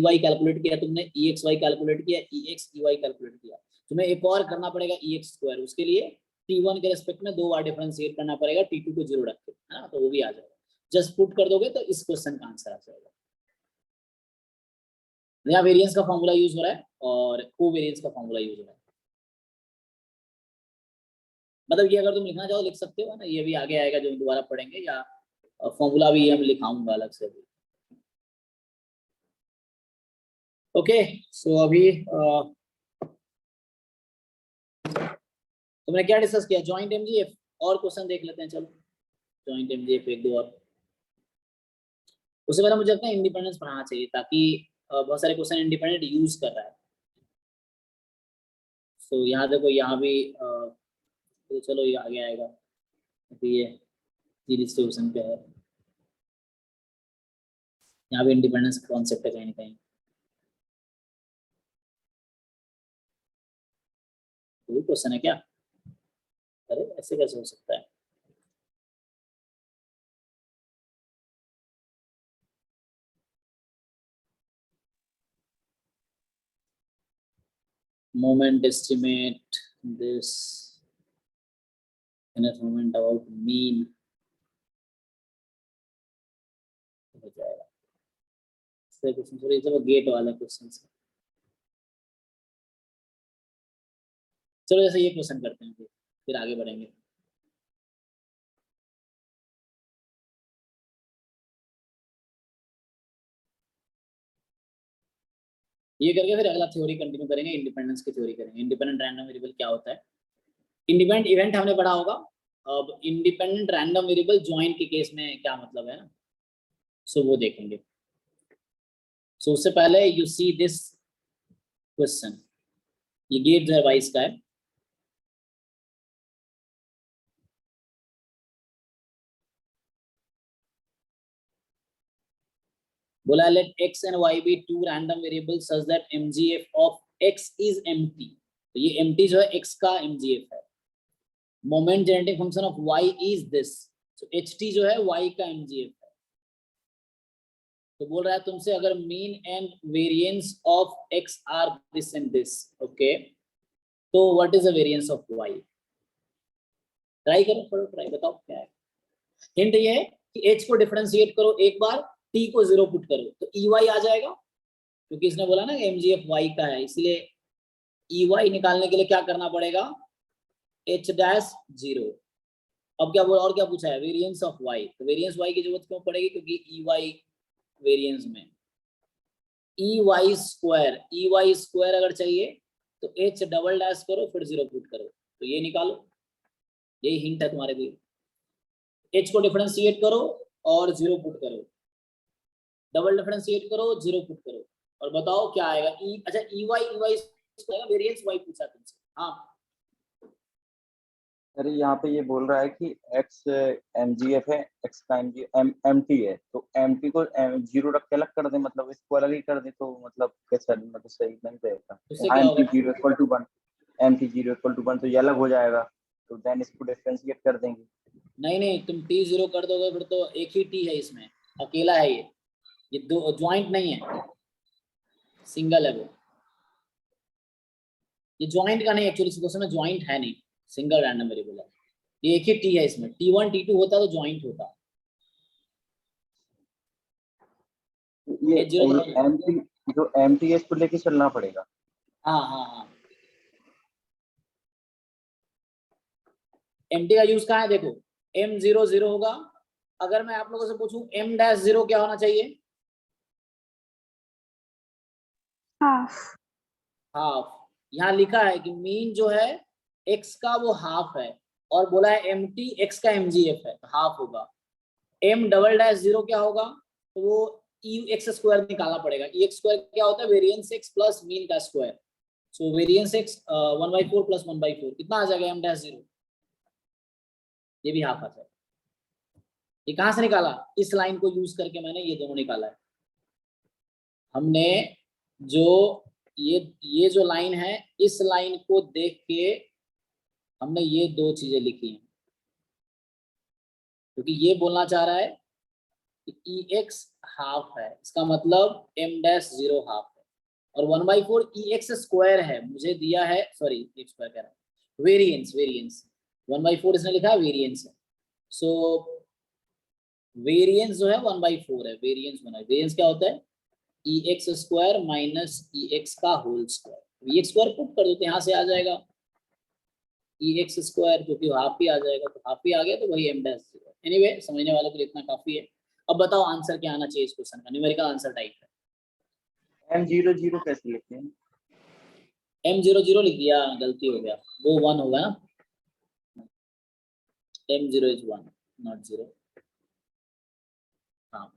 ey कैलकुलेट किया तुमने, exy कैलकुलेट किया, ex ey कैलकुलेट किया। तुम्हें एक और करना पड़ेगा ex², उसके लिए t1 के रेस्पेक्ट में 2 बार डिफरेंशिएट करना पड़ेगा, t2 को 0 रख के, है ना, तो वो भी आ जाएगा। जस्ट पुट कर दोगे तो इस क्वेश्चन का आंसर आ जाएगा। यहाँ वेरिएंस का फॉर्मूला यूज हो रहा है और कोवेरिएंस का फॉर्मूला यूज हो रहा है। मतलब ये अगर तुम लिखना चाहो लिख सकते हो ना, ये भी आगे आएगा जो दोबारा पढ़ेंगे, या फॉर्मूला भी हम लिखाऊंगा अलग से भी। ओके सो अभी तुमने क्या डिस्कस किया, जॉइंट एमजीएफ। और क्वेश्चन देख लेते हैं, चलो जॉइंट एमजीएफ एक दो और। उससे पहले मुझे लगता है इंडिपेंडेंस पढ़ाना चाहिए, ताकि बहुत सारे क्वेश्चन इंडिपेंडेंट यूज कर रहा है। सो यहाँ देखो, यहाँ भी तो चलो ये आगे आएगा, अभी ये डिस्ट्रीब्यूशन पे है, यहाँ भी इंडिपेंडेंस का कॉन्सेप्ट है कहीं ना कहीं। कोई क्वेश्चन है क्या, अरे ऐसे कैसे हो सकता है। Moment estimate this nth moment about mean हो जाएगा। क्वेश्चन सॉरी, ये गेट वाला क्वेश्चन है। चलो जैसे ये क्वेश्चन करते हैं, फिर आगे बढ़ेंगे। ये करके फिर अगला थ्योरी कंटिन्यू करेंगे, इंडिपेंडेंस की थ्योरी करेंगे। इंडिपेंडेंट रैंडम वेरिएबल क्या होता है, इंडिपेंडेंट इवेंट हमने पढ़ा होगा। अब इंडिपेंडेंट रैंडम वेरिएबल जॉइंट के केस में क्या मतलब है ना, सो वो देखेंगे। सो उससे पहले यू सी दिस क्वेश्चन, ये गेट जो है 22 का है। बोला let x and y be two random variables such that mgf of x is empty। तो ये empty जो है x का mgf है। Moment genetic function of y is this, so ht जो है y का mgf है। तो बोल रहा है तुमसे अगर mean and variance of x are this and this, okay, तो what is the variance of y। Try करो, ट्राई बताओ क्या है। हिंट ये है कि h को डिफरेंशिएट करो एक बार, t को 0 पुट करो तो ey आ जाएगा, क्योंकि इसने बोला ना mgf y का है, इसलिए ey निकालने के लिए क्या करना पड़ेगा, h डैश 0। अब क्या बोला और क्या पूछा है, वेरिएंस ऑफ y, तो वेरिएंस y की जरूरत क्यों पड़ेगी, क्योंकि ey वेरिएंस में ey स्क्वायर अगर चाहिए तो h डबल डैश करो फिर 0 पुट करो, तो ये निकालो, यही हिंट है तुम्हारे लिए। h को डिफरेंशिएट करो और 0 पुट करो, डबल डिफरेंशिएट करो 0 पुट करो, और बताओ क्या आएगा। अच्छा ey स्क्वायर वेरिएंस y पूछा तुमसे। हाँ सर यहाँ पे ये बोल रहा है कि x mgf है, x का mt है, तो mt को 0 रख के अलग कर दे, मतलब इसको अलग ही कर दे, तो मतलब कैसा, मतलब सही नहीं रहेगा। उससे क्या होगा, mt 0 equal to 1, mt 0 equal to 1, तो ये अलग हो जाएगा, तो देन इसको डिफरेंशिएट कर देंगे। नहीं तुम t 0 कर दोगे फिर तो एक ही t है, इसमें अकेला है ये दो ज्वाइंट नहीं है, सिंगल है वो, ये ज्वाइंट का नहीं, एक्चुअली क्वेश्चन में ज्वाइंट है नहीं, सिंगल रैंडम वेरिएबल है, ये एक ही t है, इसमें t1 t2 होता तो ज्वाइंट होता। ये mt जो mt है इसको लेके चलना पड़ेगा। हाँ mt का यूज कहाँ है, देखो m0 0 होगा, अगर मैं आप लोगों से पूछूं m डैश 0 क्या होना चाहिए, हाफ। यहाँ लिखा है कि मीन जो है x का वो हाफ है, और बोला है mt x का mgf है, हाफ होगा। m डबल डैश 0 क्या होगा, तो वो एक्स स्क्वायर निकालना पड़ेगा। एक्स स्क्वायर क्या होता है, वेरिएंस एक्स प्लस मीन का स्क्वायर, सो वेरिएंस एक्स 1/4 प्लस 1/4 कितना आ जाएगा, m डैश 0, ये भी हाफ आ जाएगा। ये कहां से निकाला, इस लाइन को यूज करके मैंने ये दोनों निकाला है। हमने जो ये जो लाइन है, इस लाइन को देख के हमने ये दो चीजें लिखी हैं, क्योंकि ये बोलना चाह रहा है कि EX हाफ है, इसका मतलब m डैश 0 हाफ है, और 1/4 EX स्क्वायर है, मुझे दिया है, सॉरी x स्क्वायर कह रहा है, वेरिएंस 1/4 इसने लिखा है वेरिएंस है, सो वेरिएंस जो है 1/4 है, वेरिएंस क्या होता है, EX स्क्वायर माइनस EX का whole square, EX square put कर दो तो यहाँ से आ जाएगा EX स्क्वायर, क्योंकि हाफ ही आ जाएगा, तो हाफ ही आ गया तो वही m डैश 0। एनीवे समझने वालों के लिए इतना काफी है। अब बताओ आंसर क्या आना चाहिए इस क्वेश्चन का, न्यूमेरिकल आंसर टाइप है। m0 0 कैसे लिखते हैं, m0 0 लिख दिया, गलती हो गया, वो 1 होगा ना, m0 इज 1 नॉट 0। हाँ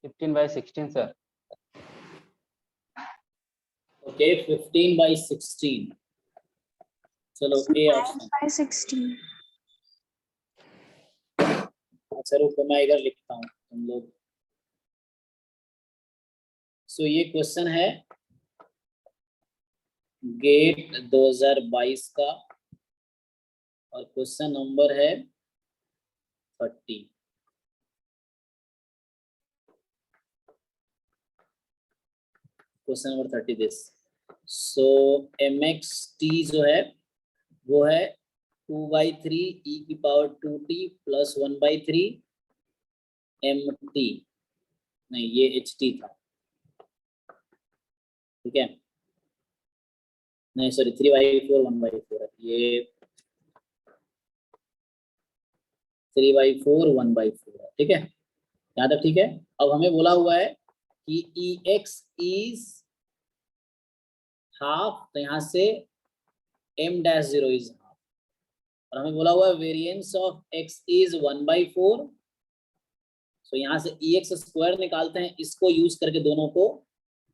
फिफ्टीन बाई 16 सर। ओके 15/16, चलो ए ऑप्शन। 9/16। अच्छा रुको मैं इधर लिखता हूँ तुम लोग। सो ये क्वेश्चन है गेट 2022 का, और क्वेश्चन नंबर है 30। Question number 30 this. So mxt जो है वो है 2/3 e की पावर 2t प्लस 1/3 mt, नहीं ये ht था, ठीक है, नहीं सॉरी 3/4 1/4 है, ये 3/4 1/4 है, ठीक है, यहाँ तक ठीक है। अब हमें बोला हुआ है कि ex इज हाफ, तो यहाँ से m डैश 0 इज हाफ, और हमें बोला हुआ है वेरिएंस ऑफ x इज 1/4, सो यहाँ से ex स्क्वायर निकालते हैं, इसको यूज करके दोनों को,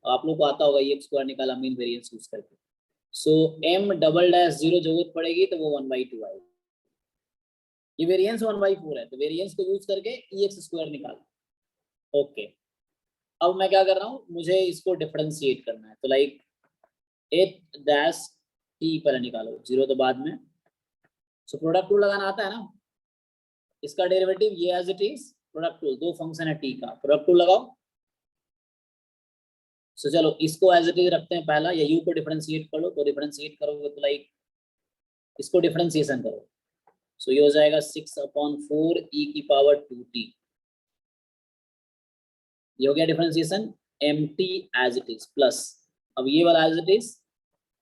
आप लोग को आता होगा ex स्क्वायर निकाला मीन वेरिएंस यूज करके, सो m डबल डैश 0 जरूरत पड़ेगी तो वो 1/2 आएगी, ये वेरिएंस 1/4 है, तो वेरिएंस को यूज करके ex स्क्वायर निकाला। ओके अब मैं क्या कर रहा हूँ, मुझे इसको डिफरेंशिएट करना है, तो लाइक एच डैश टी पहले निकालो, 0 तो बाद में। सो प्रोडक्ट रूल लगाना आता है ना, इसका डेरिवेटिव ये as it is product rule, दो फंक्शन है टी का, प्रोडक्ट रूल लगाओ। सो चलो इसको एज इट इज रखते हैं पहला, या यू को डिफरेंशिएट करो, तो डिफरेंशिएट करोगे तो लाइक इसको डिफरेंशिएशन करो, सो ये हो जाएगा 6/4 e की पावर 2t, ये हो गया differentiation. mt as it is plus, अब ये वाला एज इट इज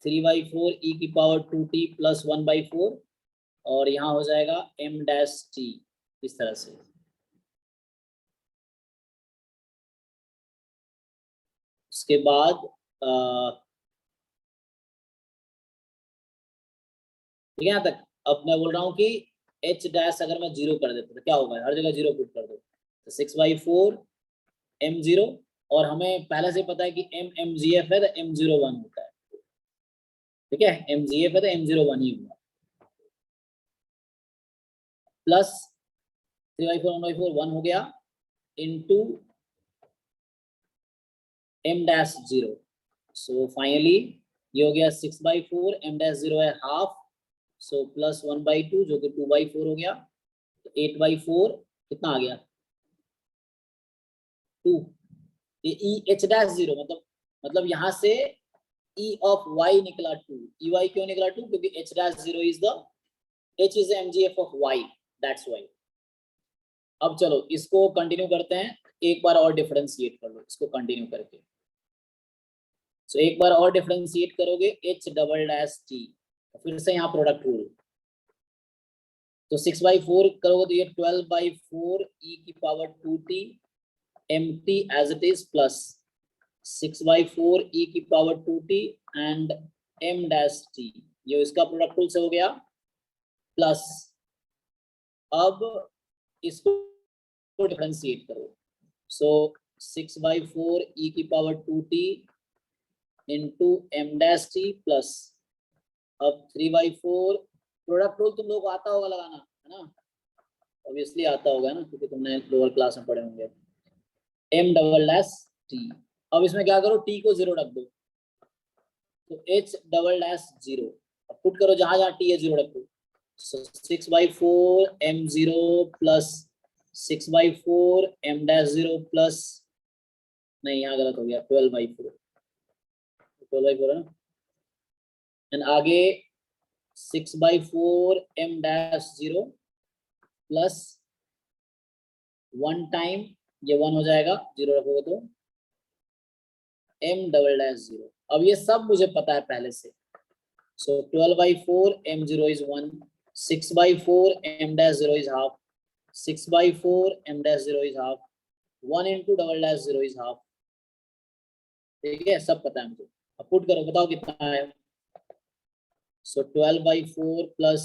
3/4 e की पावर 2t प्लस 1/4, और यहाँ हो जाएगा m डैश t, इस तरह से। उसके बाद ठीक है यहाँ तक। अब मैं बोल रहा हूँ कि h डैश अगर मैं 0 कर देता तो क्या होगा, हर जगह 0 पुट कर दो, तो 6/4 m0, और हमें पहले से पता है कि mgf है तो m0 1 होता है, ठीक है, mgf है तो m0 1 ही होगा, प्लस 3/4 1/4 1 हो गया, into m dash 0। So finally ये हो गया 6/4, m डैश 0 है हाफ, सो प्लस 1/2 जो कि 2/4 हो गया, तो 8/4 कितना आ गया 2। ये e h डैश 0 मतलब यहाँ से e ऑफ y निकला 2, ey क्यों निकला 2, क्योंकि h dash 0 is the h is mgf of y, that's why. अब चलो इसको कंटिन्यू करते हैं, एक बार और डिफरेंशिएट कर लो इसको कंटिन्यू करके। सो एक बार और डिफरेंशिएट करोगे h डबल डैश t, फिर से यहाँ प्रोडक्ट रूल, तो 6/4 करोगे तो ये 12/4 e की power 2t mt as it is plus 6/4 e की power 2t and m dash t, ये इसका प्रोडक्ट रूल से हो गया, प्लस अब इसको डिफरेंशिएट करो, सो 6/4 e की power 2t into m dash t plus, अब 3/4 प्रोडक्ट रूल तुम लोग को आता होगा लगाना, है ना, ऑब्वियसली आता होगा ना, क्योंकि तुमने लोअर क्लास में पढ़े होंगे। m डबल डैश t, अब इसमें क्या करो, t को 0 रख दो, तो h डबल डैश 0, अब पुट करो जहां जहां t है 0 रखो, so 6/4 m0 plus 6/4 m dash 0 plus, नहीं यहाँ गलत हो गया, 12/4 है ना, एंड आगे 6/4 m डैश 0 प्लस 1 टाइम, ये 1 हो जाएगा 0 रखोगे तो m डबल डैश 0। अब ये सब मुझे पता है पहले से, सो 12/4 m0 is 1, 6/4 m dash 0 is half, 6/4 m dash 0 is half, 1 into double dash 0 is half, ठीक है, सब पता है मुझे। अब पुट करो, बताओ कितना है, सो 12/4 प्लस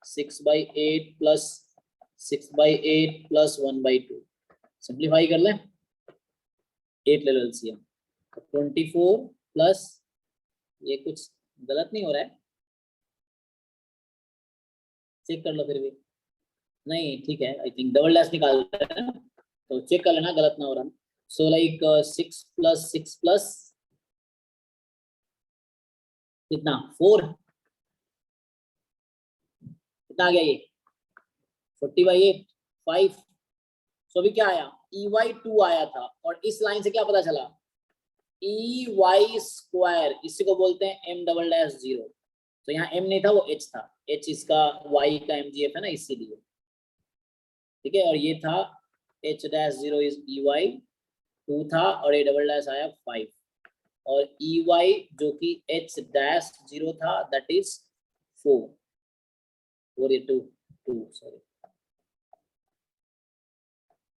6/8 प्लस 6/8 प्लस 1/2, सिंप्लीफाई कर लें, 8 ले लो एलसीएम, 24 प्लस, ये कुछ गलत नहीं हो रहा है, चेक कर लो फिर भी, नहीं ठीक है, आई थिंक डबल डैश निकाल रहे हैं ना, तो चेक कर लेना गलत ना हो रहा। सो लाइक 6 प्लस 6 प्लस कितना 4, कितना आ गया ये 40/8 5। सो अभी क्या आया, EY2 आया था, और इस लाइन से क्या पता चला, EY स्क्वायर, इसी को बोलते हैं m डबल डैश 0, तो यहाँ m नहीं था वो h था, h इसका y का mgf है ना, इसीलिए, ठीक है, और ये था h डैश 0 इज EY2 था, और ये डबल डैश आया 5, और EY जो कि h डैश 0 था दैट इज 4, और ये 2 सॉरी।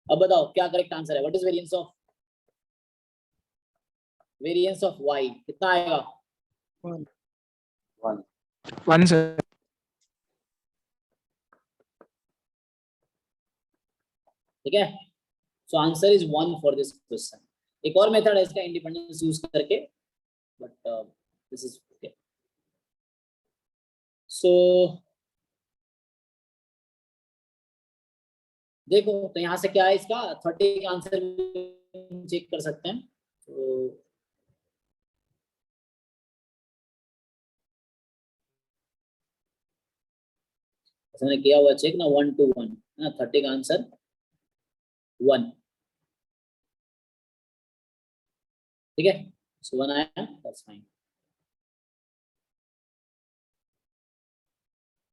अब बताओ क्या करेक्ट आंसर है, what is variance of y, कितना आएगा 1 sir. ठीक है, so answer is 1 for this question. एक और मेथड है इसका इंडिपेंडेंस यूज करके, बट दिस इज ओके। सो देखो तो यहाँ से क्या है, इसका 30 का आंसर चेक कर सकते हैं, तो मैंने किया हुआ चेक ना 1 to 1 है ना, 30 का आंसर 1, ठीक है। सो 1 आया, दैट्स फाइन।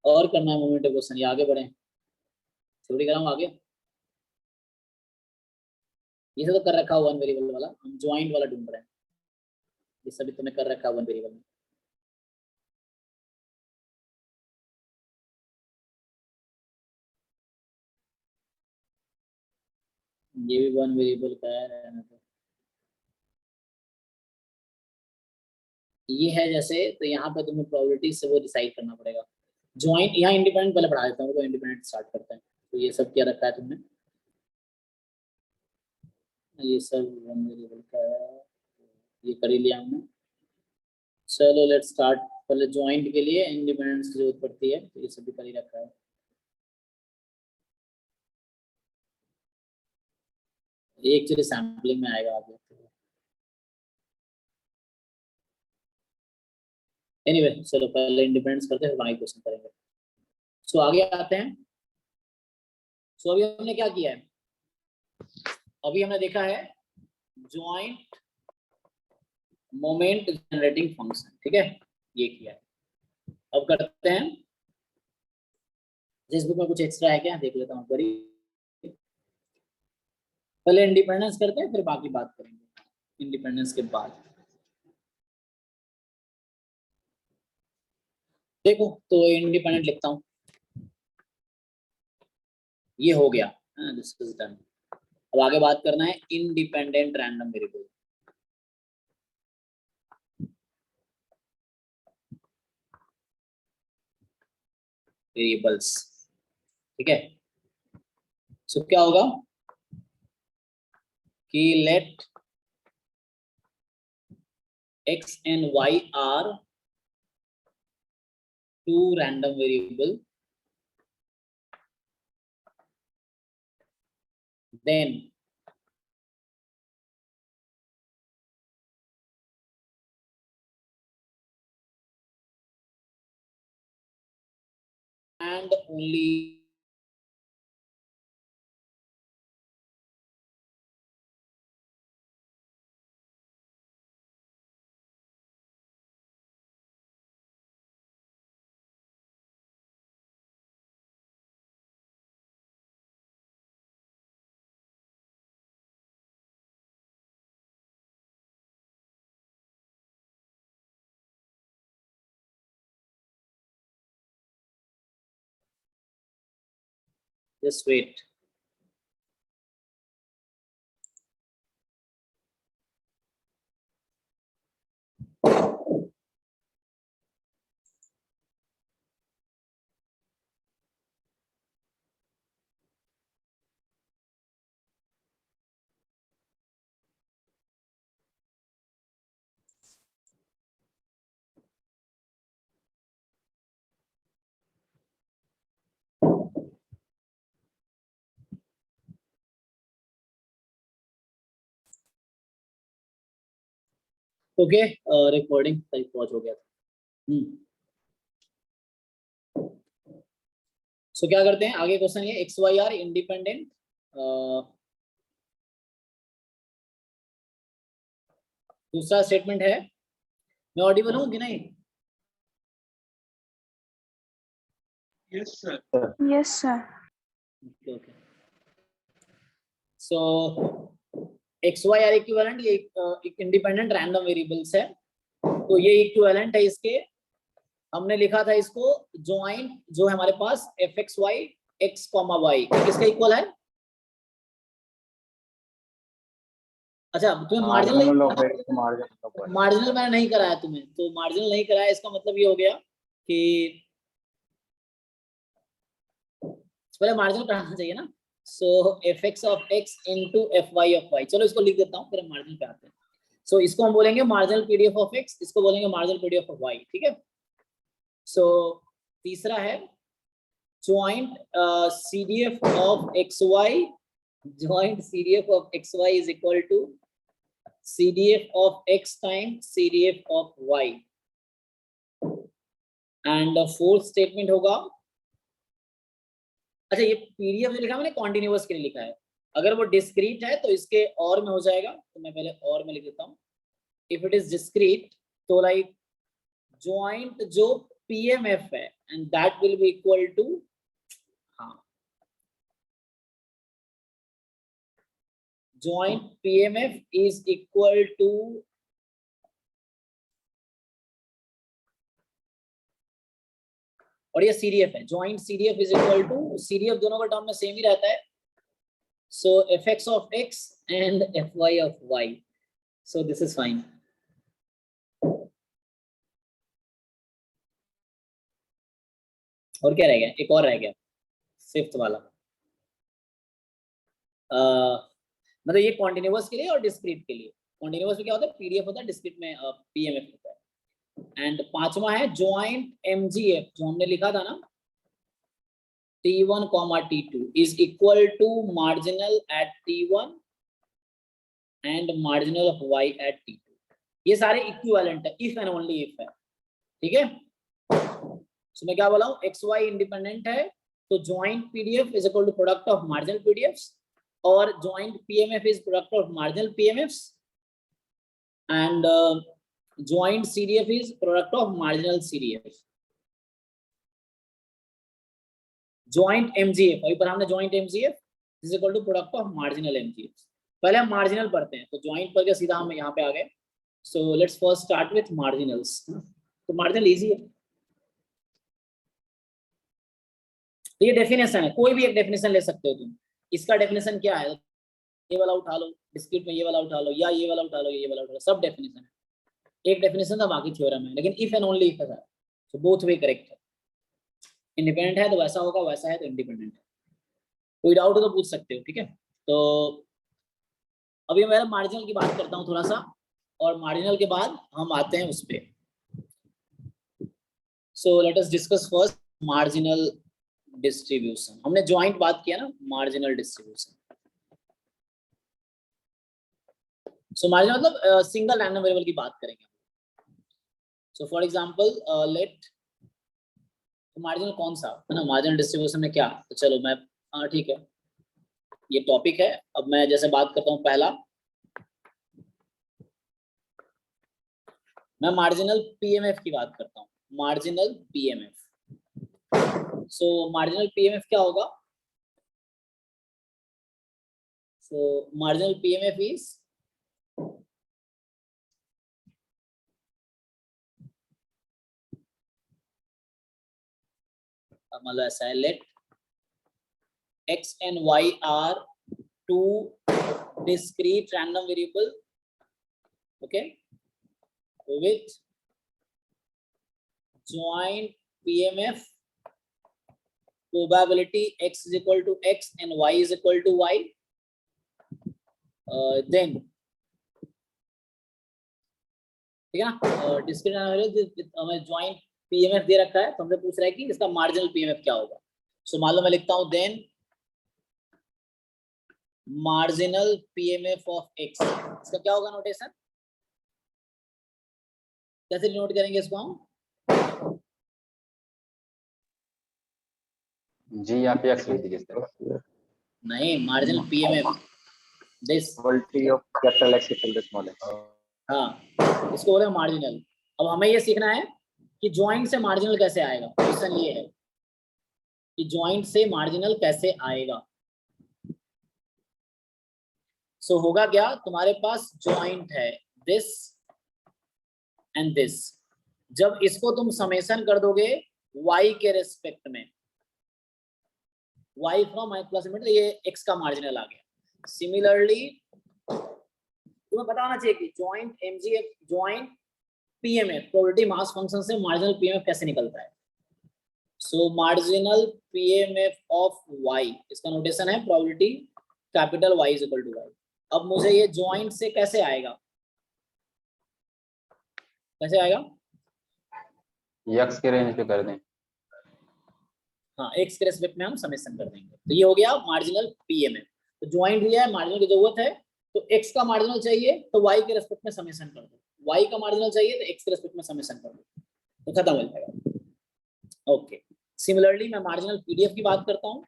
और करना है मोमेंट क्वेश्चन, ये आगे बढ़े, थ्योरी कराऊं आगे। ये सब तो कर रखा हुआ 1 वेरिएबल वाला, हम ज्वाइंट वाला ढूंढ रहे हैं। ये सभी तुमने कर रखा है 1 वेरिएबल में। ये भी 1 वेरिएबल का है, रहने दो। ये है जैसे, तो यहाँ पे तुम्हें प्रोबेबिलिटी से वो डिसाइड करना पड़ेगा। ज्वाइंट, यहाँ इंडिपेंडेंट पहले पढ़ा देता हूँ, तो इंडिपेंडेंट स्टार्ट करते हैं। तो ये सब क्या रखा है तुमने, ये सब 1 वेरिएबल का है, ये कर ही लिया हमने। चलो लेट्स स्टार्ट। पहले ज्वाइंट के लिए इंडिपेंडेंस की जरूरत पड़ती है, तो ये सब भी कर ही रखा है। ये एक्चुअली सैम्पलिंग में आएगा आगे। एनीवे चलो पहले इंडिपेंडेंस करते हैं, फिर बाकी क्वेश्चन करेंगे। सो आगे आते हैं। सो अभी हमने क्या किया है, अभी हमने देखा है ज्वाइंट मोमेंट जनरेटिंग फंक्शन, ठीक है, ये किया है। अब करते हैं, जिस बुक में कुछ एक्स्ट्रा है क्या देख लेता हूँ, बड़ी पहले इंडिपेंडेंस करते हैं, फिर बाकी बात करेंगे इंडिपेंडेंस के बाद। देखो तो इंडिपेंडेंट लिखता हूँ, ये हो गया, दिस इज डन। अब आगे बात करना है इंडिपेंडेंट रैंडम वेरिएबल। वेरिएबल्स, ठीक है। सो क्या होगा कि late x and y are 2 random variable, then and only just wait. Okay, recording सही पहुंच हो गया था। सो क्या करते हैं आगे, क्वेश्चन ये एक्स वाई आर इंडिपेंडेंट, दूसरा स्टेटमेंट है, मैं ऑडिबल हूं कि नहीं? Yes sir. Yes sir. Okay, so x y are equivalent, ये एक इंडिपेंडेंट रैंडम वेरिएबल्स है, तो ये इक्विवेलेंट है इसके। हमने लिखा था इसको ज्वाइंट, जो है हमारे पास f x y x comma y किसका इक्वल है। अच्छा तुम्हें मार्जिनल मैंने नहीं कराया तुम्हें, तो मार्जिनल नहीं कराया, इसका मतलब ये हो गया कि पहले मार्जिनल कराना चाहिए ना। So f x of x into f y of y, चलो इसको लिख देता हूँ, फिर हम मार्जिनल पे आते हैं। सो इसको हम बोलेंगे मार्जिनल पीडीएफ ऑफ एक्स, इसको बोलेंगे मार्जिनल पीडीएफ ऑफ वाई, ठीक है। सो तीसरा है joint CDF of x y, joint CDF of x y is equal to CDF of x times CDF of y, and the fourth statement होगा अच्छा ये PDF जो लिखा है मैंने कॉन्टिन्यूअस के लिए लिखा है, अगर वो डिस्क्रीट है तो इसके और में हो जाएगा, तो मैं पहले और में लिख देता हूँ। इफ इट इज डिस्क्रीट तो लाइक ज्वाइंट जो पीएमएफ है and that will be equal to, हाँ joint PMF is equal to और ये CDF है, joint CDF is equal to, CDF दोनों का टर्म में सेम ही रहता है, so fx of x and fy of y, so this is fine. और क्या रह गया, एक और रह गया फिफ्थ वाला, मतलब ये कॉन्टिन्यूअस के लिए और डिस्क्रीट के लिए। कॉन्टिन्यूअस में क्या होता है, पीडीएफ होता है, डिस्क्रीट में पीएमएफ होता है। एंड पांचवा है ज्वाइंट एमजीएफ, जो हमने लिखा था ना T1, T2 is equal to marginal at T1 and marginal of y at T2। ये सारे इक्विवेलेंट है, इफ एंड ओनली इफ है, ठीक है। तो मैं क्या बोला हूँ, एक्स वाई इंडिपेंडेंट है तो joint PDF is equal to product of marginal PDFs, और joint PMF is product of marginal PMFs, and joint CDF is product of marginal CDF। joint MGF, अभी पर हमने joint MGF is equal to product of marginal MGF। पहले हम marginal पढ़ते हैं, तो joint पढ़ के सीधा हम यहाँ पे आ गए। So let's first start with marginals। तो marginal easy है, तो ये डेफिनेशन है, कोई भी एक डेफिनेशन ले सकते हो तुम। इसका डेफिनेशन क्या है, ये वाला उठा लो, डिस्क्रीट में ये वाला उठा लो, या ये वाला उठा लो, ये वाला उठा लो, सब डेफिनेशन है। एक डेफिनेशन था, बाकी थ्योरम है, लेकिन इफ एंड ओनली इफ है, तो बोथ वे करेक्ट है। इंडिपेंडेंट है तो वैसा होगा, वैसा है तो इंडिपेंडेंट है। कोई डाउट हो तो पूछ सकते हो, ठीक है। तो अभी मैं मार्जिनल की बात करता हूँ थोड़ा सा, और मार्जिनल के बाद हम आते हैं उस पे। So let us discuss first marginal distribution. हमने ज्वाइंट बात किया ना, मार्जिनल डिस्ट्रीब्यूशन। सो मार्जिनल मतलब सिंगल रैंडम वेरिएबल की बात करेंगे। So for example let, marginal कौन सा है ना, मार्जिनल डिस्ट्रीब्यूशन में क्या, तो चलो मैं, हाँ ठीक है, ये टॉपिक है। अब मैं जैसे बात करता हूँ, पहला मैं मार्जिनल पीएमएफ की बात करता हूँ, मार्जिनल पीएमएफ। सो मार्जिनल पीएमएफ क्या होगा, सो मार्जिनल पीएमएफ इज मतलब ऐसा है, late x and y are two discrete random variable, okay, with joint PMF probability x is equal to x and y is equal to y, then ठीक है ना, discrete हमें joint PMF दे रखा है, तो हमसे पूछ रहा है कि इसका मार्जिनल पीएमएफ क्या होगा। सो मान लो मैं लिखता हूं then marginal PMF of x, इसका क्या होगा नोटेशन, कैसे नोट करेंगे इसको हम, जी आप एक्स लिख दीजिए सर। नहीं, marginal PMF this probability of capital x equal to small x, हाँ इसको बोले मार्जिनल। अब हमें ये सीखना है कि ज्वाइंट से मार्जिनल कैसे आएगा। क्वेश्चन ये है कि ज्वाइंट से मार्जिनल कैसे आएगा। सो होगा क्या, तुम्हारे पास ज्वाइंट है दिस एंड दिस, जब इसको तुम समेशन कर दोगे y के रेस्पेक्ट में, y from i plus limit, ये x का मार्जिनल आ गया। सिमिलरली तुम्हें पता होना चाहिए कि joint MGF, joint PMF, probability mass function से मार्जिनल पीएमएफ कैसे निकलता है। So marginal PMF of y, इसका नोटेशन है probability capital y is equal to y। अब मुझे ये ज्वाइंट से कैसे आएगा, कैसे आएगा, एक्स के रेंज पे कर दें, हाँ x के रेस्पेक्ट में हम समेशन कर देंगे, तो ये हो गया मार्जिनल पीएमएफ। तो ज्वाइंट दिया है, मार्जिनल की जरूरत है, तो x का मार्जिनल चाहिए तो y के रेस्पेक्ट में समेशन कर दो, y का मार्जिनल चाहिए तो x के रेस्पेक्ट में समेशन कर दो, तो खत्म हो जाएगा। ओके, सिमिलरली मैं मार्जिनल पीडीएफ की बात करता हूँ।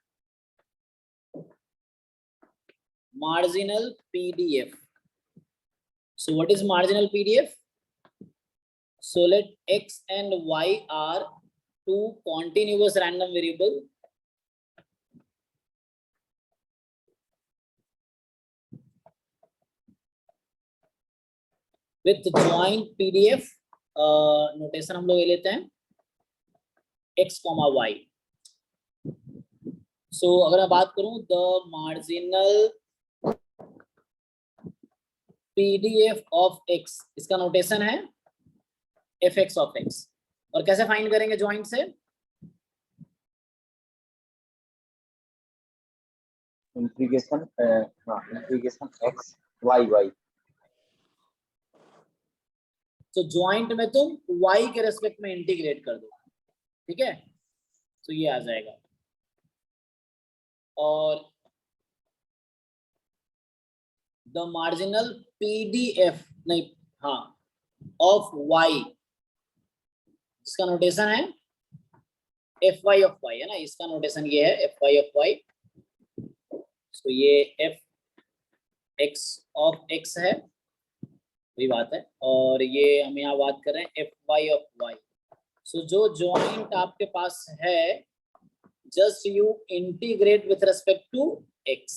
marginal PDF. So what is marginal PDF? So let x and y are two continuous random variable with joint PDF. Notation हम लोग ले लेते हैं x, y. So अगर मैं बात करूं the marginal PDF of x, इसका नोटेशन है fx of x. और कैसे फाइंड करेंगे ज्वाइंट से? Integration x y. तो ज्वाइंट में तुम y के रेस्पेक्ट में इंटीग्रेट कर दो, ठीक है? तो ये आ जाएगा। और द मार्जिनल PDF नहीं, हाँ, ऑफ y, इसका नोटेशन है fy of y, है ना? इसका नोटेशन ये है fy of y. तो ये fx of x है, वही बात है। और ये हम यहाँ बात कर रहे हैं fy of y. सो जो जॉइंट आपके पास है, just you integrate with respect to x.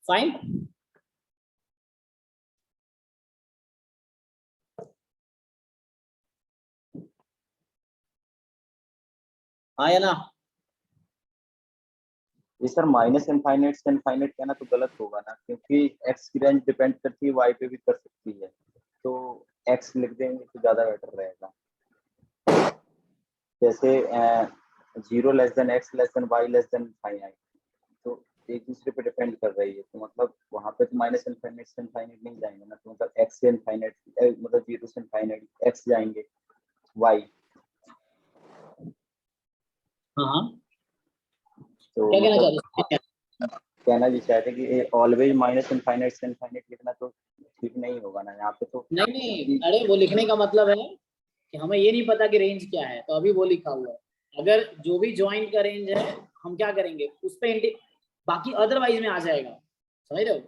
Fine? हाँ या ना? ये सर माइनस इनफाइनाइट से इनफाइनाइट कहना तो गलत होगा ना, क्योंकि x की रेंज डिपेंड करती है y पे भी कर सकती है, तो x लिख देंगे तो ज्यादा बेटर रहेगा। जैसे 0 less than x less than y less than infinite, तो एक दूसरे पे डिपेंड कर रही है, तो मतलब वहां पे तो माइनस इनफाइनाइट से इनफाइनाइट नहीं जाएंगे ना, तो मतलब x से इनफाइनाइट मतलब 0 से इनफाइनाइट x जाएंगे y। हाँ, तो क्या कहना मतलब चाहते हैं? कहना ये चाहते हैं कि ऑलवेज माइनस इनफाइनाइट से इनफाइनाइट लिखना तो ठीक नहीं होगा ना यहाँ पे तो। नहीं, अरे वो लिखने का मतलब है कि हमें ये नहीं पता कि रेंज क्या है, तो अभी वो लिखा हुआ है। अगर जो भी ज्वाइंट का रेंज है, हम क्या करेंगे उस पे, बाकी अदरवाइज में आ जाएगा, समझ रहे हो?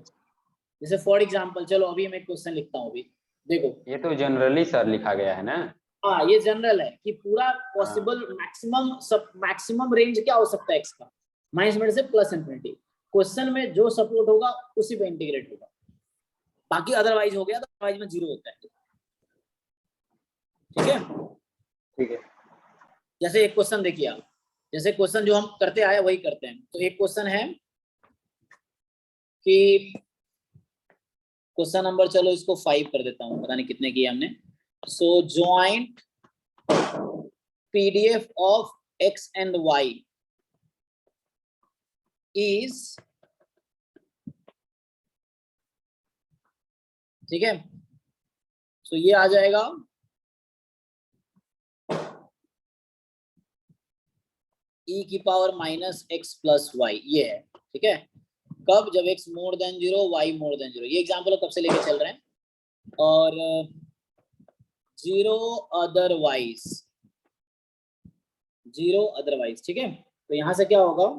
जैसे फॉर एग्जांपल, चलो अभी मैं क्वेश्चन लिखता हूँ, अभी देखो। ये तो जनरली सर लिखा गया है ना? हाँ, ये जनरल है कि पूरा पॉसिबल मैक्सिमम रेंज क्या हो सकता है एक्स का, माइनस से प्लस इंफिनिटी। क्वेश्चन में जो सपोर्ट होगा उसी पे इंटीग्रेट होगा, बाकी अदरवाइज हो गया तो अदरवाइज में 0 होता है, ठीक है? ठीक है। जैसे एक क्वेश्चन देखिए आप, जैसे क्वेश्चन जो हम करते आए वही करते हैं। तो एक क्वेश्चन है कि क्वेश्चन नंबर, चलो इसको 5 कर देता हूँ, पता नहीं कितने किए हमने। So joint PDF of x and y is, ठीक है? सो ये आ जाएगा e की power minus x plus y, ये है, ठीक है? कब? जब x more than 0, y more than 0। ये एग्जाम्पल कब से लेके चल रहे हैं। और 0 अदरवाइज, 0 अदरवाइज, ठीक है? तो यहां से क्या होगा,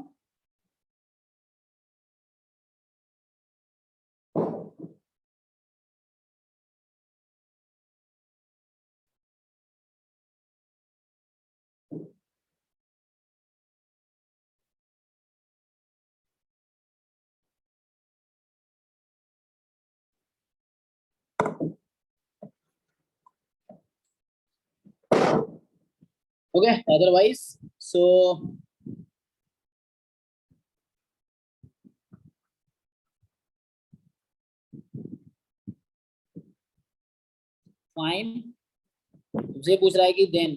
ओके? Otherwise, so fine. तुमसे पूछ रहा है कि देन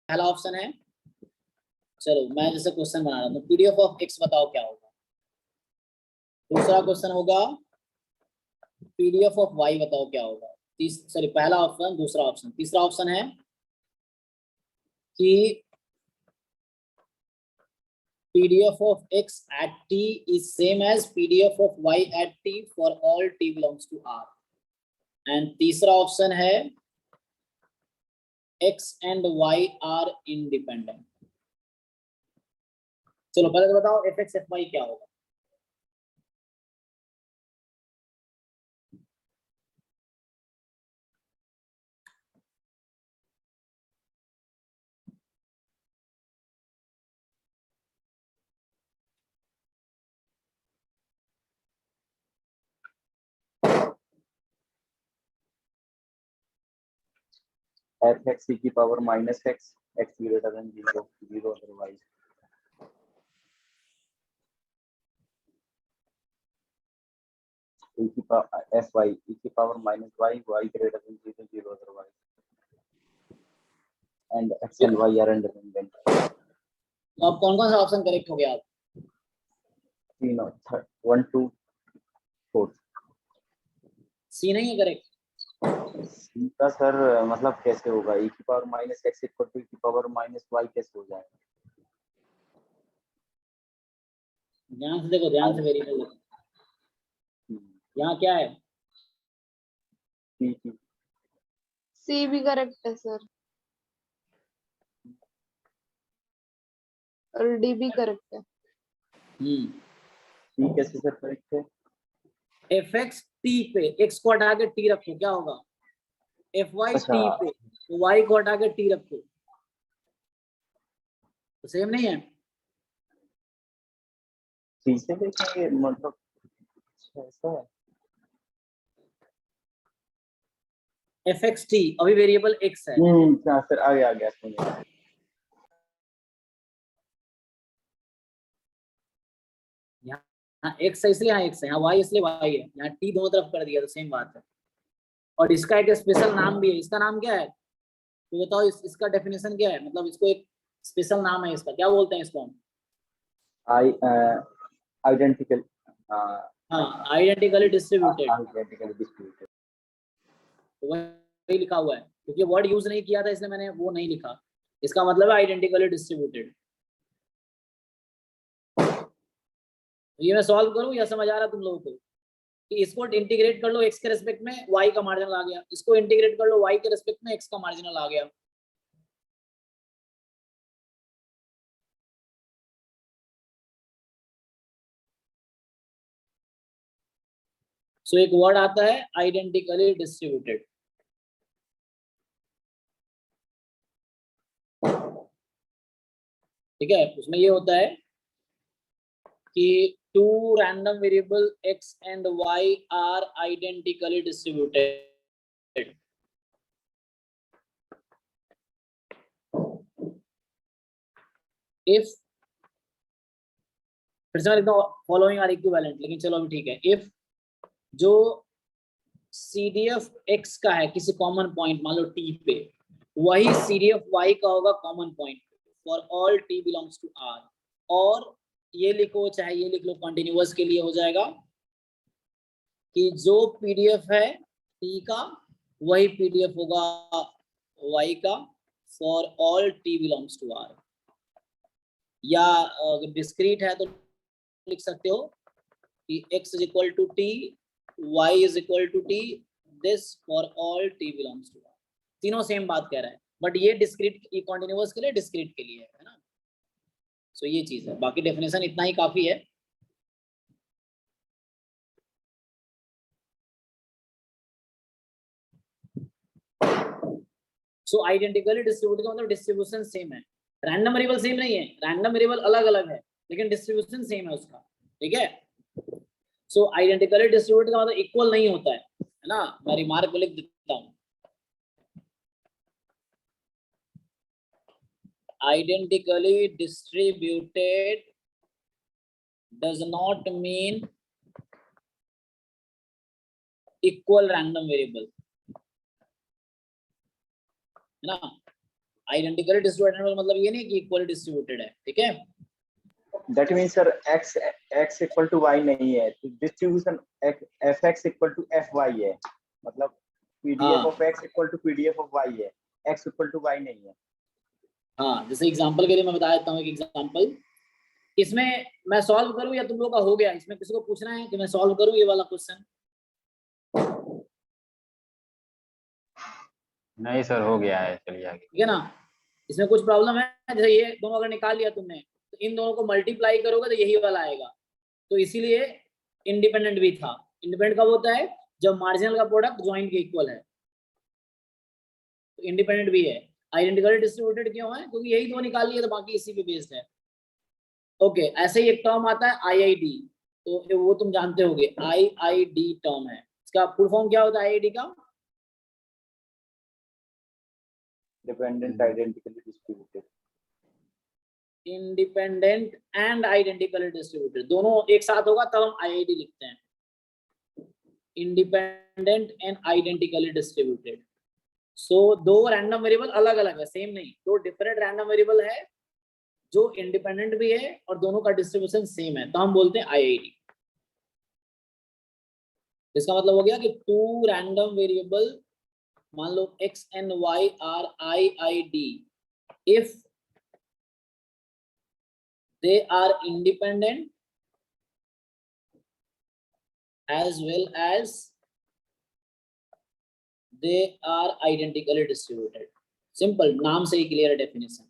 पहला ऑप्शन है, चलो मैं जैसे क्वेश्चन बना रहा हूँ, PDF ऑफ x बताओ क्या होगा। दूसरा क्वेश्चन होगा PDF ऑफ y बताओ क्या होगा। सॉरी, पहला ऑप्शन, दूसरा ऑप्शन। तीसरा ऑप्शन है कि PDF of x at t is same as PDF of y at t for all t belongs to R। And तीसरा ऑप्शन है x and y are independent. चलो पहले तो बताओ fx fy क्या होगा। fx e की power minus x x greater than 0 0 otherwise e की पावर fy e की power minus y y greater than 0 0 otherwise and x and y are independent. तो अब कौन कौन सा ऑप्शन करेक्ट हो गया? आप 3 1 2 4 सी नहीं है करेक्ट। सी का सर मतलब कैसे होगा? e की power minus x equal to e की पावर माइनस y कैसे हो जाएगा? ध्यान से देखो, ध्यान से वेरिएबल देखो। यहाँ क्या है? सी सी भी करेक्ट है सर, और डी भी करेक्ट है। सी कैसे सर करेक्ट है? fx t पे x को हटा के t रखो, क्या होगा? fy अच्छा। t पे तो y को हटा के t रखो, तो सेम नहीं है? सी से देखेंगे मतलब ऐसा है। fx t अभी वेरिएबल x है। हाँ सर आ गया समझ में। यहाँ x है इसलिए यहाँ x है, यहाँ y इसलिए y है, यहाँ t दोनों तरफ कर दिया तो सेम बात है। और इसका एक स्पेशल नाम भी है, इसका नाम क्या है तो बताओ? इसका डेफिनेशन क्या है? मतलब इसको एक स्पेशल नाम है इसका, क्या बोलते हैं इसको हम? आइडेंटिकल हाँ, आइडेंटिकली डिस्ट्रीब्यूटेड। Identical distributed. तो वही लिखा हुआ है, क्योंकि वर्ड यूज नहीं किया था इसलिए मैंने वो नहीं लिखा। इसका मतलब है आइडेंटिकली डिस्ट्रीब्यूटेड। ये मैं सॉल्व करूं या समझ आ रहा तुम लोगों को? कि इसको इंटीग्रेट कर लो x के रेस्पेक्ट में, y का मार्जिनल आ गया, इसको इंटीग्रेट कर लो y के रेस्पेक्ट में, x का मार्जिनल आ गया। सो एक वर्ड आता है आइडेंटिकली डिस्ट्रीब्यूटेड। ठीक है, उसमें ये होता है कि two random variable x and y are identically distributed. If फिर से मैं लिखता हूँ फॉलोइंग आर इक्विवेलेंट, लेकिन चलो अभी ठीक है। इफ जो CDF x का है किसी कॉमन पॉइंट, मान लो t पे, वही CDF y का होगा common point for all t belongs to r। और ये लिखो चाहे ये लिख लो, कंटिन्यूअस के लिए हो जाएगा कि जो PDF है t का वही PDF होगा y का for all t belongs to r। या अगर डिस्क्रीट है तो लिख सकते हो कि x is equal to t, y is equal to t, this for all t belongs to r। तीनों सेम बात कह रहा है, बट ये डिस्क्रीट, ये कॉन्टिन्यूअस के लिए, डिस्क्रीट के लिए है ना। सो ये चीज है, बाकी डेफिनेशन इतना ही काफी है। सो आइडेंटिकली डिस्ट्रीब्यूटेड का मतलब डिस्ट्रीब्यूशन सेम है। रैंडम वेरिएबल सेम नहीं है, रैंडम वेरिएबल अलग अलग है, लेकिन डिस्ट्रीब्यूशन सेम है उसका। ठीक है, सो आइडेंटिकली डिस्ट्रीब्यूटेड का मतलब इक्वल नहीं होता है ना। मैं रिमार्क को लिख देता हूँ, identically distributed does not mean equal random variable, है ना। identically distributed मतलब ये नहीं कि equally distributed है। ठीक है, that means sir x equal to y नहीं है, तो distribution fx equal to fy है, मतलब pdf of x equal to pdf of y है, x इक्वल टू y नहीं है। हाँ, जैसे एग्जांपल के लिए मैं बता देता हूँ एक एग्जांपल। इसमें मैं सॉल्व करूँ या तुम लोग का हो गया? इसमें किसी को पूछना है कि मैं सॉल्व करूँ ये वाला क्वेश्चन? नहीं सर, हो गया है, चलिए आगे। ठीक है ना। इसमें कुछ प्रॉब्लम है? जैसे ये दोनों अगर निकाल लिया तुमने तो इन दोनों को मल्टीप्लाई करोगे तो यही वाला आएगा, तो इसीलिए इंडिपेंडेंट भी था। इंडिपेंडेंट कब होता है? जब मार्जिनल का प्रोडक्ट ज्वाइंट के इक्वल है, तो इंडिपेंडेंट भी है। आइडेंटिकली डिस्ट्रीब्यूटेड क्यों है? क्योंकि यही दो निकाल लिया, तो बाकी इसी पे बेस्ड है। ओके, ऐसे ही एक टर्म आता है IID, तो वो तुम जानते होगे, IID टर्म है। इसका फुल फॉर्म क्या होता है IID का? Dependent identically distributed. Independent and identically distributed दोनों एक साथ होगा तब हम IID लिखते हैं। Independent and identically distributed. So दो रैंडम वेरिएबल अलग अलग है, सेम नहीं, दो डिफरेंट रैंडम वेरिएबल है जो इंडिपेंडेंट भी है और दोनों का डिस्ट्रीब्यूशन सेम है, तो हम बोलते हैं IID। इसका मतलब हो गया कि टू रैंडम वेरिएबल, मान लो x and y are IID if they are independent as well as they are identically distributed। Simple, नाम से ही क्लियर है डेफिनेशन,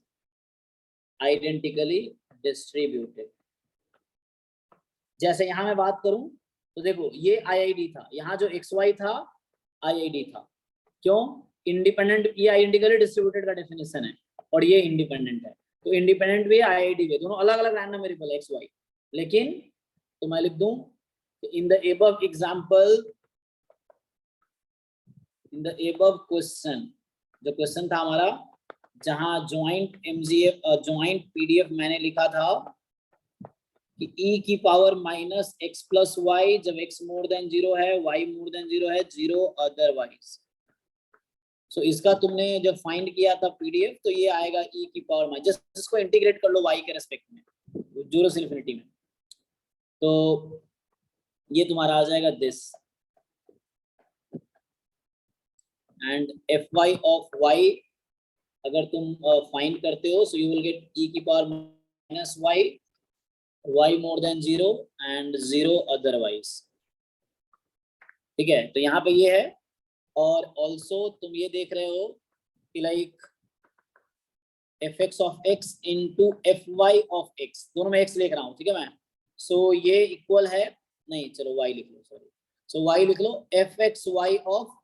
आइडेंटिकली डिस्ट्रीब्यूटेड। जैसे यहां मैं बात करूं तो देखो ये IID था, यहाँ जो XY था IID था। क्यों? इंडिपेंडेंट, ये आइडेंटिकली डिस्ट्रीब्यूटेड का डेफिनेशन है और ये इंडिपेंडेंट है, तो इंडिपेंडेंट भी है IID भी, दोनों अलग अलग रैंडम वेरिएबल है XY। लेकिन तो मैं लिख दूं in the above example, in the above question, जो क्वेश्चन था हमारा जहां ज्वाइंट MGF ज्वाइंट PDF मैंने लिखा था कि e की power minus x plus y, जब x मोर देन 0 है, y मोर देन 0 है, 0 अदरवाइज। सो इसका तुमने जब फाइंड किया था PDF, तो ये आएगा e की पावर माइनस, जस्ट इसको इंटीग्रेट कर लो y के रेस्पेक्ट में, 0 से इन्फिनिटी में, तो ये तुम्हारा आ जाएगा this. And fy of y अगर तुम फाइंड करते हो, so you will gate e की power minus y, y more than 0 and 0 otherwise. ठीक है, तो यहाँ पे ये है। और ऑल्सो तुम ये देख रहे हो कि like fx of x into fy of x, दोनों में x लिख रहा हूँ, ठीक है मैं। सो ये इक्वल है, नहीं चलो y लिख लो, सॉरी, सो y लिख लो fxy of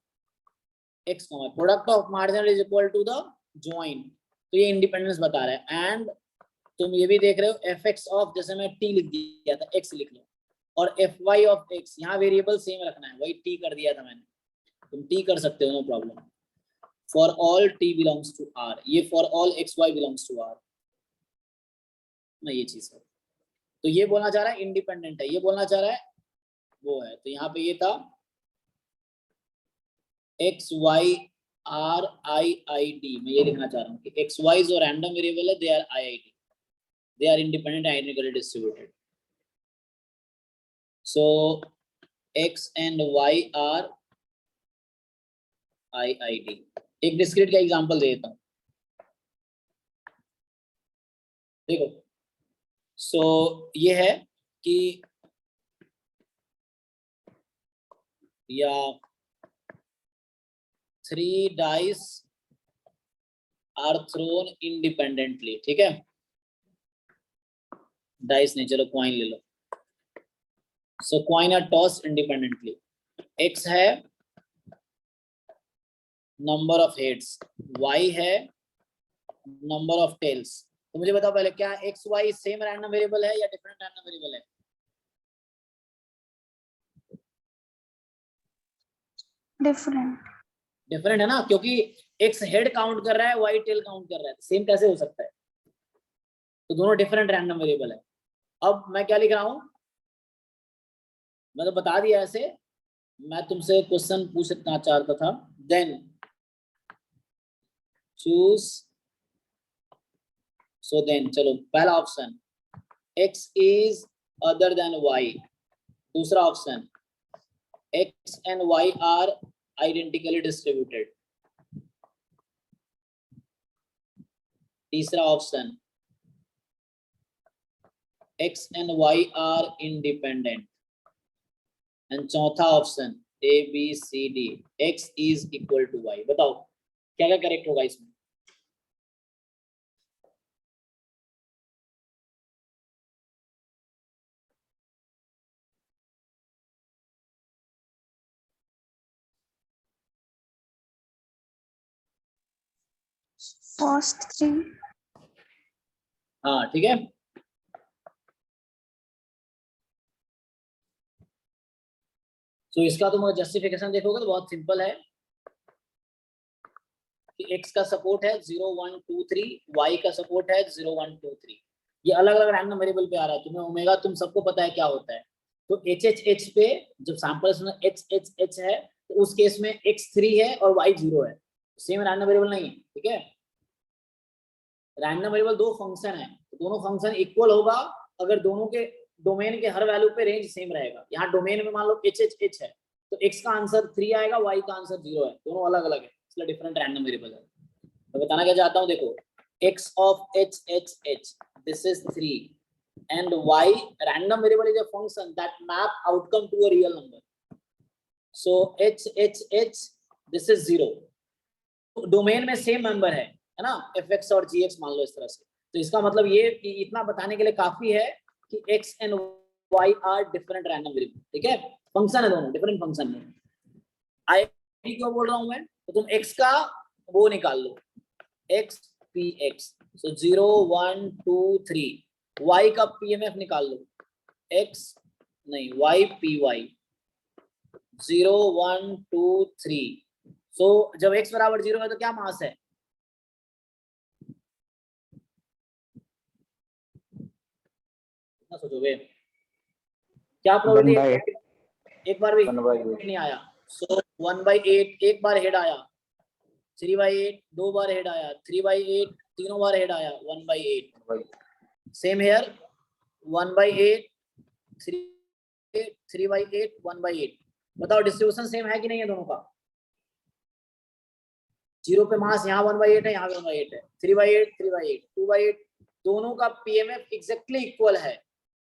x, product of marginal is equal to the join, तो ये इंडिपेंडेंस बता रहा है। एंड तुम ये भी देख रहे हो fx ऑफ, जैसे मैं t लिख दिया था, x लिख लो, और fy ऑफ x, यहाँ वेरिएबल सेम रखना है, वही t कर दिया था मैंने, तुम t कर सकते हो, no problem. For all t belongs to r, ये for all xy belongs to r, ना ये चीज है। तो ये बोलना चाह रहा है इंडिपेंडेंट है, ये बोलना चाह रहा है वो है। तो यहाँ पे ये था xy r IID, मैं ये लिखना चाह रहा हूँ कि xy जो रैंडम वेरिएबल है, they are IID, they are independent and identically distributed. So x and y are IID। एक डिस्क्रीट का एग्जांपल देता हूं, देखो। सो ये है कि या 3 dice are thrown independently, ठीक है, डाइस नहीं, चलो कॉइन ले लो। So coin are toss independently, x है नंबर ऑफ हेड्स, y है नंबर ऑफ टेल्स। तो मुझे बताओ पहले, क्या xy सेम रैंडम वेरिएबल है या डिफरेंट रैंडम वेरिएबल है? डिफरेंट। डिफरेंट है ना, क्योंकि x हेड काउंट कर रहा है, y टेल काउंट कर रहा है, सेम कैसे हो सकता है? तो दोनों डिफरेंट रैंडम वेरिएबल है। अब मैं क्या लिख रहा हूं, मैं तो बता दिया ऐसे, मैं तुमसे क्वेश्चन पूछना चाहता था। देन चूज, सो देन चलो पहला option x is other than y, दूसरा option x and y are identically distributed, तीसरा option x and y are independent, and चौथा option A B C D, x is equal to y। बताओ क्या क्या correct होगा इसमें? First 3। हाँ ठीक है, तो इसका तुम जस्टिफिकेशन देखोगे तो बहुत सिंपल है कि x का सपोर्ट है 0 1 2 3, y का सपोर्ट है 0 1 2 3। ये अलग अलग रैंडम वेरिएबल पे आ रहा है, तुम्हें ओमेगा तुम सबको पता है क्या होता है। तो HH पे जब सैंपल्स में HH है तो उस केस में x 3 है और y 0 है, सेम रैंडम वेरिएबल नहीं है, ठीक है। रैंडम वेरिएबल दो फंक्शन है, तो दोनों फंक्शन इक्वल होगा अगर दोनों के डोमेन के हर वैल्यू पे रेंज सेम रहेगा। यहाँ डोमेन में मान लो HH है तो x का आंसर 3 आएगा, y का आंसर 0 है, दोनों अलग अलग है, इसलिए डिफरेंट रैंडम वेरिएबल है। तो बताना क्या चाहता हूँ, देखो x of HH this is 3 and y random variable is a function that map outcome to a real number, so HH this is 0, domain में सेम नंबर है ना, fx और gx मान लो इस तरह से। तो इसका मतलब ये कि इतना बताने के लिए काफी है कि x and y are different random variable, ठीक है, फंक्शन है दोनों डिफरेंट फंक्शन है। आई क्यों बोल रहा हूं मैं, तो तुम x का वो निकाल लो x px, so 0 1 2 3, y का pmf निकाल लो x नहीं y py 0 1 2 3, so जब x बराबर 0 है तो क्या मास है, सोचोगे क्या प्रोबेबिलिटी, एक बार भी 1/8 नहीं आया, सो 1/8 एक बार हेड आया, 3/8 दो बार हेड आया, 3/8 तीनों बार हेड आया, 1/8 सेम हेयर 1/8 3/8 1/8। बताओ डिस्ट्रीब्यूशन सेम है कि नहीं है दोनों का? 0 पे मास यहाँ 1/8 है, यहाँ 1/8 है, 3/8 3/8 2/8, दोनों का पीएमएफ एग्जैक्टली इक्वल है।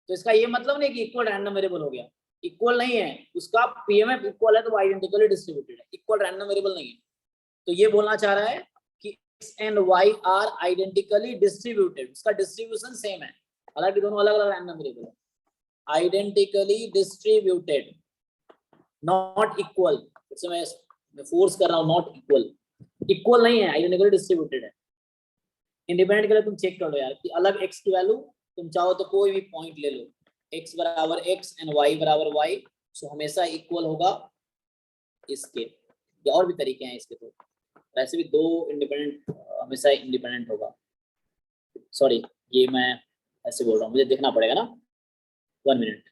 तो इसका ये मतलब नहीं कि इक्वल रैंडम वेरिएबल हो गया, इक्वल नहीं है, उसका पीएमएफ इक्वल है तो आइडेंटिकली डिस्ट्रीब्यूटेड है, इक्वल रैंडम वेरिएबल नहीं है। तो ये बोलना चाह रहा है कि x and y are identically distributed, उसका डिस्ट्रीब्यूशन सेम है, हालांकि दोनों अलग अलग रैंडम वेरिएबल है, आइडेंटिकली डिस्ट्रीब्यूटेड नॉट इक्वल, मैं फोर्स कर रहा हूँ, नॉट इक्वल, इक्वल नहीं है, आइडेंटिकली डिस्ट्रीब्यूटेड है। इंडिपेंडेंट के लिए तुम चेक कर लो यार कि अलग x की वैल्यू तुम चाहो तो कोई भी पॉइंट ले लो, x बराबर x एंड y बराबर y, सो हमेशा इक्वल होगा इसके, या और भी तरीके हैं इसके, तो वैसे भी दो इंडिपेंडेंट हमेशा इंडिपेंडेंट होगा। सॉरी ये मैं ऐसे बोल रहा हूँ, मुझे देखना पड़ेगा ना, 1 मिनट।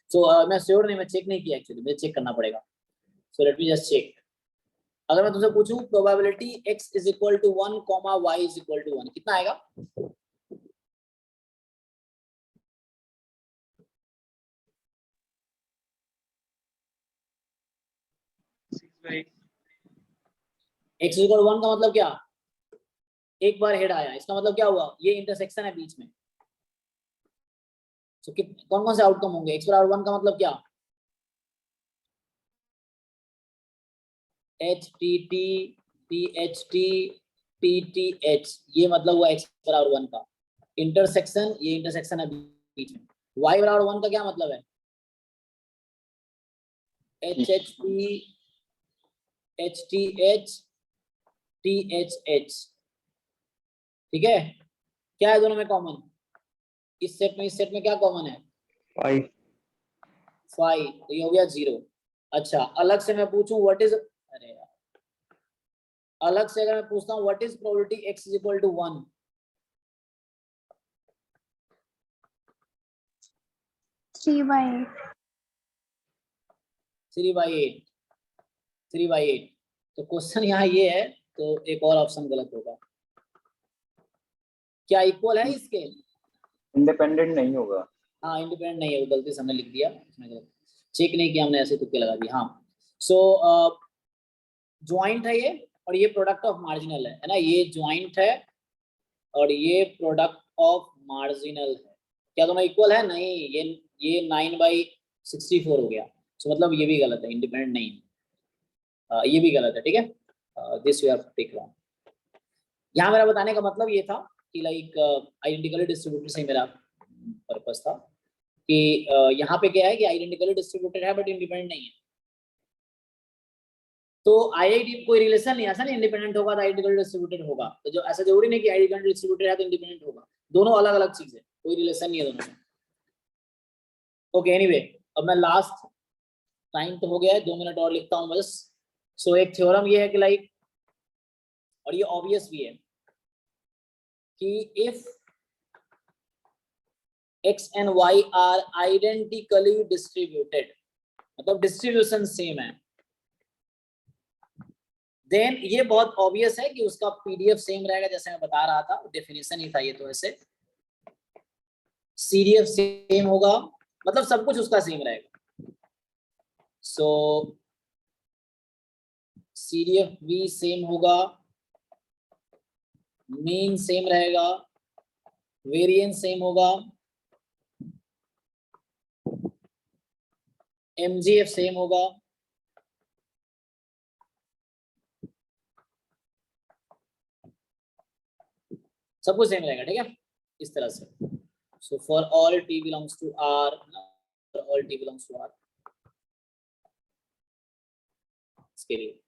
सो मैं श्योर नहीं, मैं चेक नहीं किया एक्चुअली, मुझे चेक करना पड़ेगा। So let me just check. अगर मैं तुमसे पूछूं probability x is equal to 1 comma y is equal to 1, कितना आएगा? x इक्वल 1 का मतलब क्या, एक बार हेड आया, इसका मतलब क्या हुआ, ये इंटरसेक्शन है बीच में। तो कौन कौन से आउटकम होंगे, x बराबर 1 का मतलब क्या, H T T T H T T T H, ये मतलब हुआ x बराबर 1 का इंटरसेक्शन, ये इंटरसेक्शन है बीच में। y बराबर 1 का क्या मतलब है, H H T H T H T H H, ठीक है। क्या है दोनों में कॉमन, इस सेट में क्या कॉमन है, 5, तो ये हो गया 0। अच्छा अलग से मैं पूछूं व्हाट इज, अरे यार अलग से अगर मैं पूछता हूँ what is probability x is equal to 1, 3/8 3/8। तो क्वेश्चन यहाँ ये है, तो एक और ऑप्शन गलत होगा, क्या इक्वल है इसके, इंडिपेंडेंट नहीं होगा। हाँ इंडिपेंडेंट नहीं है, वो गलती से हमने लिख दिया, चेक नहीं किया हमने, ऐसे तुक्के लगा दिए। हाँ सो ज्वाइंट है ये, और ये प्रोडक्ट ऑफ मार्जिनल है ना, ये ज्वाइंट है और ये प्रोडक्ट ऑफ मार्जिनल है, क्या दोनों इक्वल है, नहीं, ये 9/64 हो गया, तो मतलब ये भी गलत है, इंडिपेंडेंट नहीं है, ये भी गलत है, ठीक है। This you have to take wrong. यहाँ मेरा बताने का मतलब ये था कि लाइक आइडेंटिकली डिस्ट्रीब्यूटेड से मेरा पर्पस था कि यहाँ पे क्या है कि आइडेंटिकली डिस्ट्रीब्यूटेड है बट इंडिपेंडेंट नहीं है। तो आईआईडी कोई रिलेशन नहीं, ऐसा नहीं इंडिपेंडेंट होगा तो आइडेंटिकली डिस्ट्रीब्यूटेड होगा। तो जो ऐसा जरूरी नहीं कि आइडेंटिकली डिस्ट्रीब्यूटेड है तो इंडिपेंडेंट होगा, दोनों अलग अलग चीज है, कोई रिलेशन नहीं है दोनों में। ओके एनीवे, अब मैं लास्ट टाइम तो हो गया है, 2 मिनट और लिखता हूँ बस। सो एक थ्योरम ये है कि लाइक, और ये ऑब्वियस भी है कि if x and y are identically distributed, मतलब डिस्ट्रीब्यूशन सेम है, देन ये बहुत ऑब्वियस है कि उसका पीडीएफ सेम रहेगा। जैसे मैं बता रहा था, डेफिनेशन ही था ये, तो ऐसे सीडीएफ सेम होगा, मतलब सब कुछ उसका सेम रहेगा। सो सीडीएफ भी सेम होगा, मीन सेम रहेगा, वेरिएंस सेम होगा, एमजीएफ सेम होगा, सब कुछ सेम रहेगा। ठीक है, इस तरह से। So for all t belongs to r, for all t belongs to r, इसके लिए।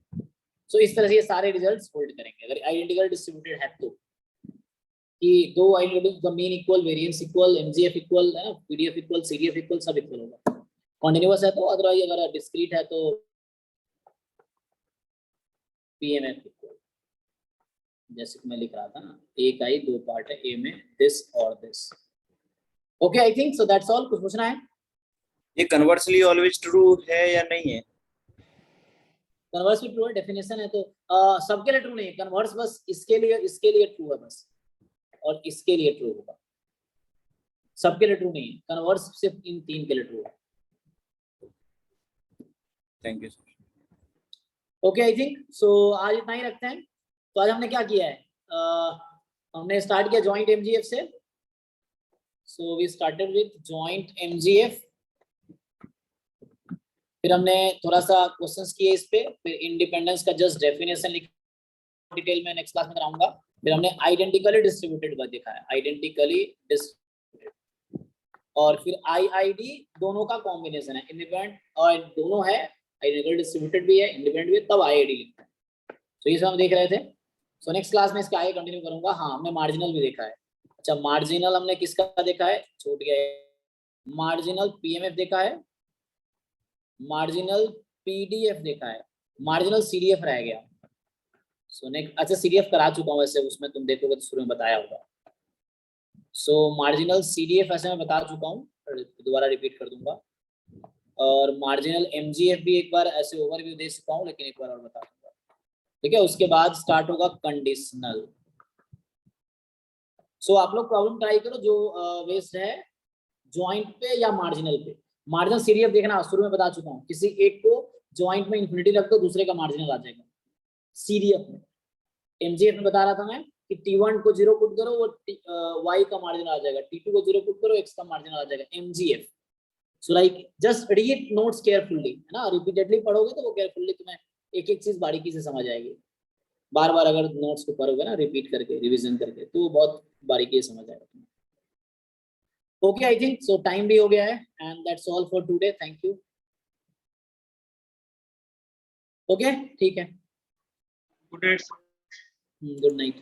सो इस तरह से ये सारे रिजल्ट्स होल्ड करेंगे अगर आइडेंटिकल डिस्ट्रीब्यूटेड है तो, कि दो identical, the mean equal, variance equal, MGF equal है ना, पीडीएफ इक्वल, सीडीएफ इक्वल, सब इक्वल होगा। कॉन्टिन्यूअस है तो, अदरवाइज अगर डिस्क्रीट है तो पीएमएफ इक्वल, जैसे कि मैं लिख रहा था ना, ए का ही 2 पार्ट है, ए में दिस और this. Okay I think so that's all. कुछ पूछना है? ये कन्वर्सली ऑलवेज ट्रू है या नहीं है? कन्वर्स भी ट्रू है, डेफिनेशन है तो सबके लिए ट्रू नहीं है कन्वर्स, बस इसके लिए ट्रू है बस, और इसके लिए ट्रू होगा, सबके लिए ट्रू नहीं है। कन्वर्स सिर्फ इन 3 के लिए ट्रू है। Thank you sir. Okay I think so आज इतना ही रखते हैं। तो आज हमने क्या किया है, हमने स्टार्ट किया जॉइंट एमजीएफ से। So we started with joint MGF, फिर हमने थोड़ा सा क्वेश्चंस किए इस पे, फिर इंडिपेंडेंस का जस्ट डेफिनेशन लिखा, डिटेल में नेक्स्ट क्लास में कराऊंगा। फिर हमने आइडेंटिकली डिस्ट्रीब्यूटेड बात देखा है, आइडेंटिकली डिस्ट्रीब्यूटेड, और फिर आईआईडी दोनों का कॉम्बिनेशन है, इंडिपेंडेंट और दोनों है, आइडेंटिकली डिस्ट्रीब्यूटेड भी है, इंडिपेंडेंट भी है, तब आईआईडी लिखते हैं। तो ये सब हम देख रहे थे। सो नेक्स्ट क्लास में इसका आगे कंटिन्यू करूंगा। हाँ, हमने मार्जिनल भी देखा है। अच्छा, मार्जिनल हमने किसका देखा है, छूट गया है। मार्जिनल पीएमएफ देखा है, मार्जिनल पीडीएफ देखा है, मार्जिनल सीडीएफ रह गया। सो नेक्स्ट, अच्छा सीडीएफ करा चुका हूँ वैसे, उसमें तुम देखोगे तो शुरू में बताया होगा। सो मार्जिनल सीडीएफ ऐसे मैं बता चुका हूँ, दोबारा रिपीट कर दूंगा। और मार्जिनल एमजीएफ भी एक बार ऐसे ओवरव्यू दे चुका हूँ, लेकिन एक बार और बता दूंगा। ठीक है, उसके बाद स्टार्ट होगा कंडीशनल। सो आप लोग प्रॉब्लम ट्राई करो जो वेस्ट है ज्वाइंट पे या मार्जिनल पे। मार्जिनल सीडीएफ देखना शुरू में बता चुका हूँ, किसी एक को ज्वाइंट में इन्फिनिटी रख दो, दूसरे का मार्जिनल आ जाएगा सीडीएफ में। एमजीएफ में बता रहा था मैं कि T1 को 0 पुट करो, वो y का मार्जिनल आ जाएगा, T2 को 0 पुट करो, x का मार्जिनल आ जाएगा, MGF. So like just read notes carefully, है ना, रिपीटेडली पढ़ोगे तो वो केयरफुली तुम्हें एक एक चीज बारीकी से समझ आएगी। बार बार अगर नोट्स को पढ़ोगे ना, रिपीट करके, रिवीजन करके, तो वो बहुत बारीकी से समझ आएगा तुम्हें। Okay I think so time भी हो गया है, and that's all for today. Thank you. Okay ठीक है, गुड नाइट। Good night.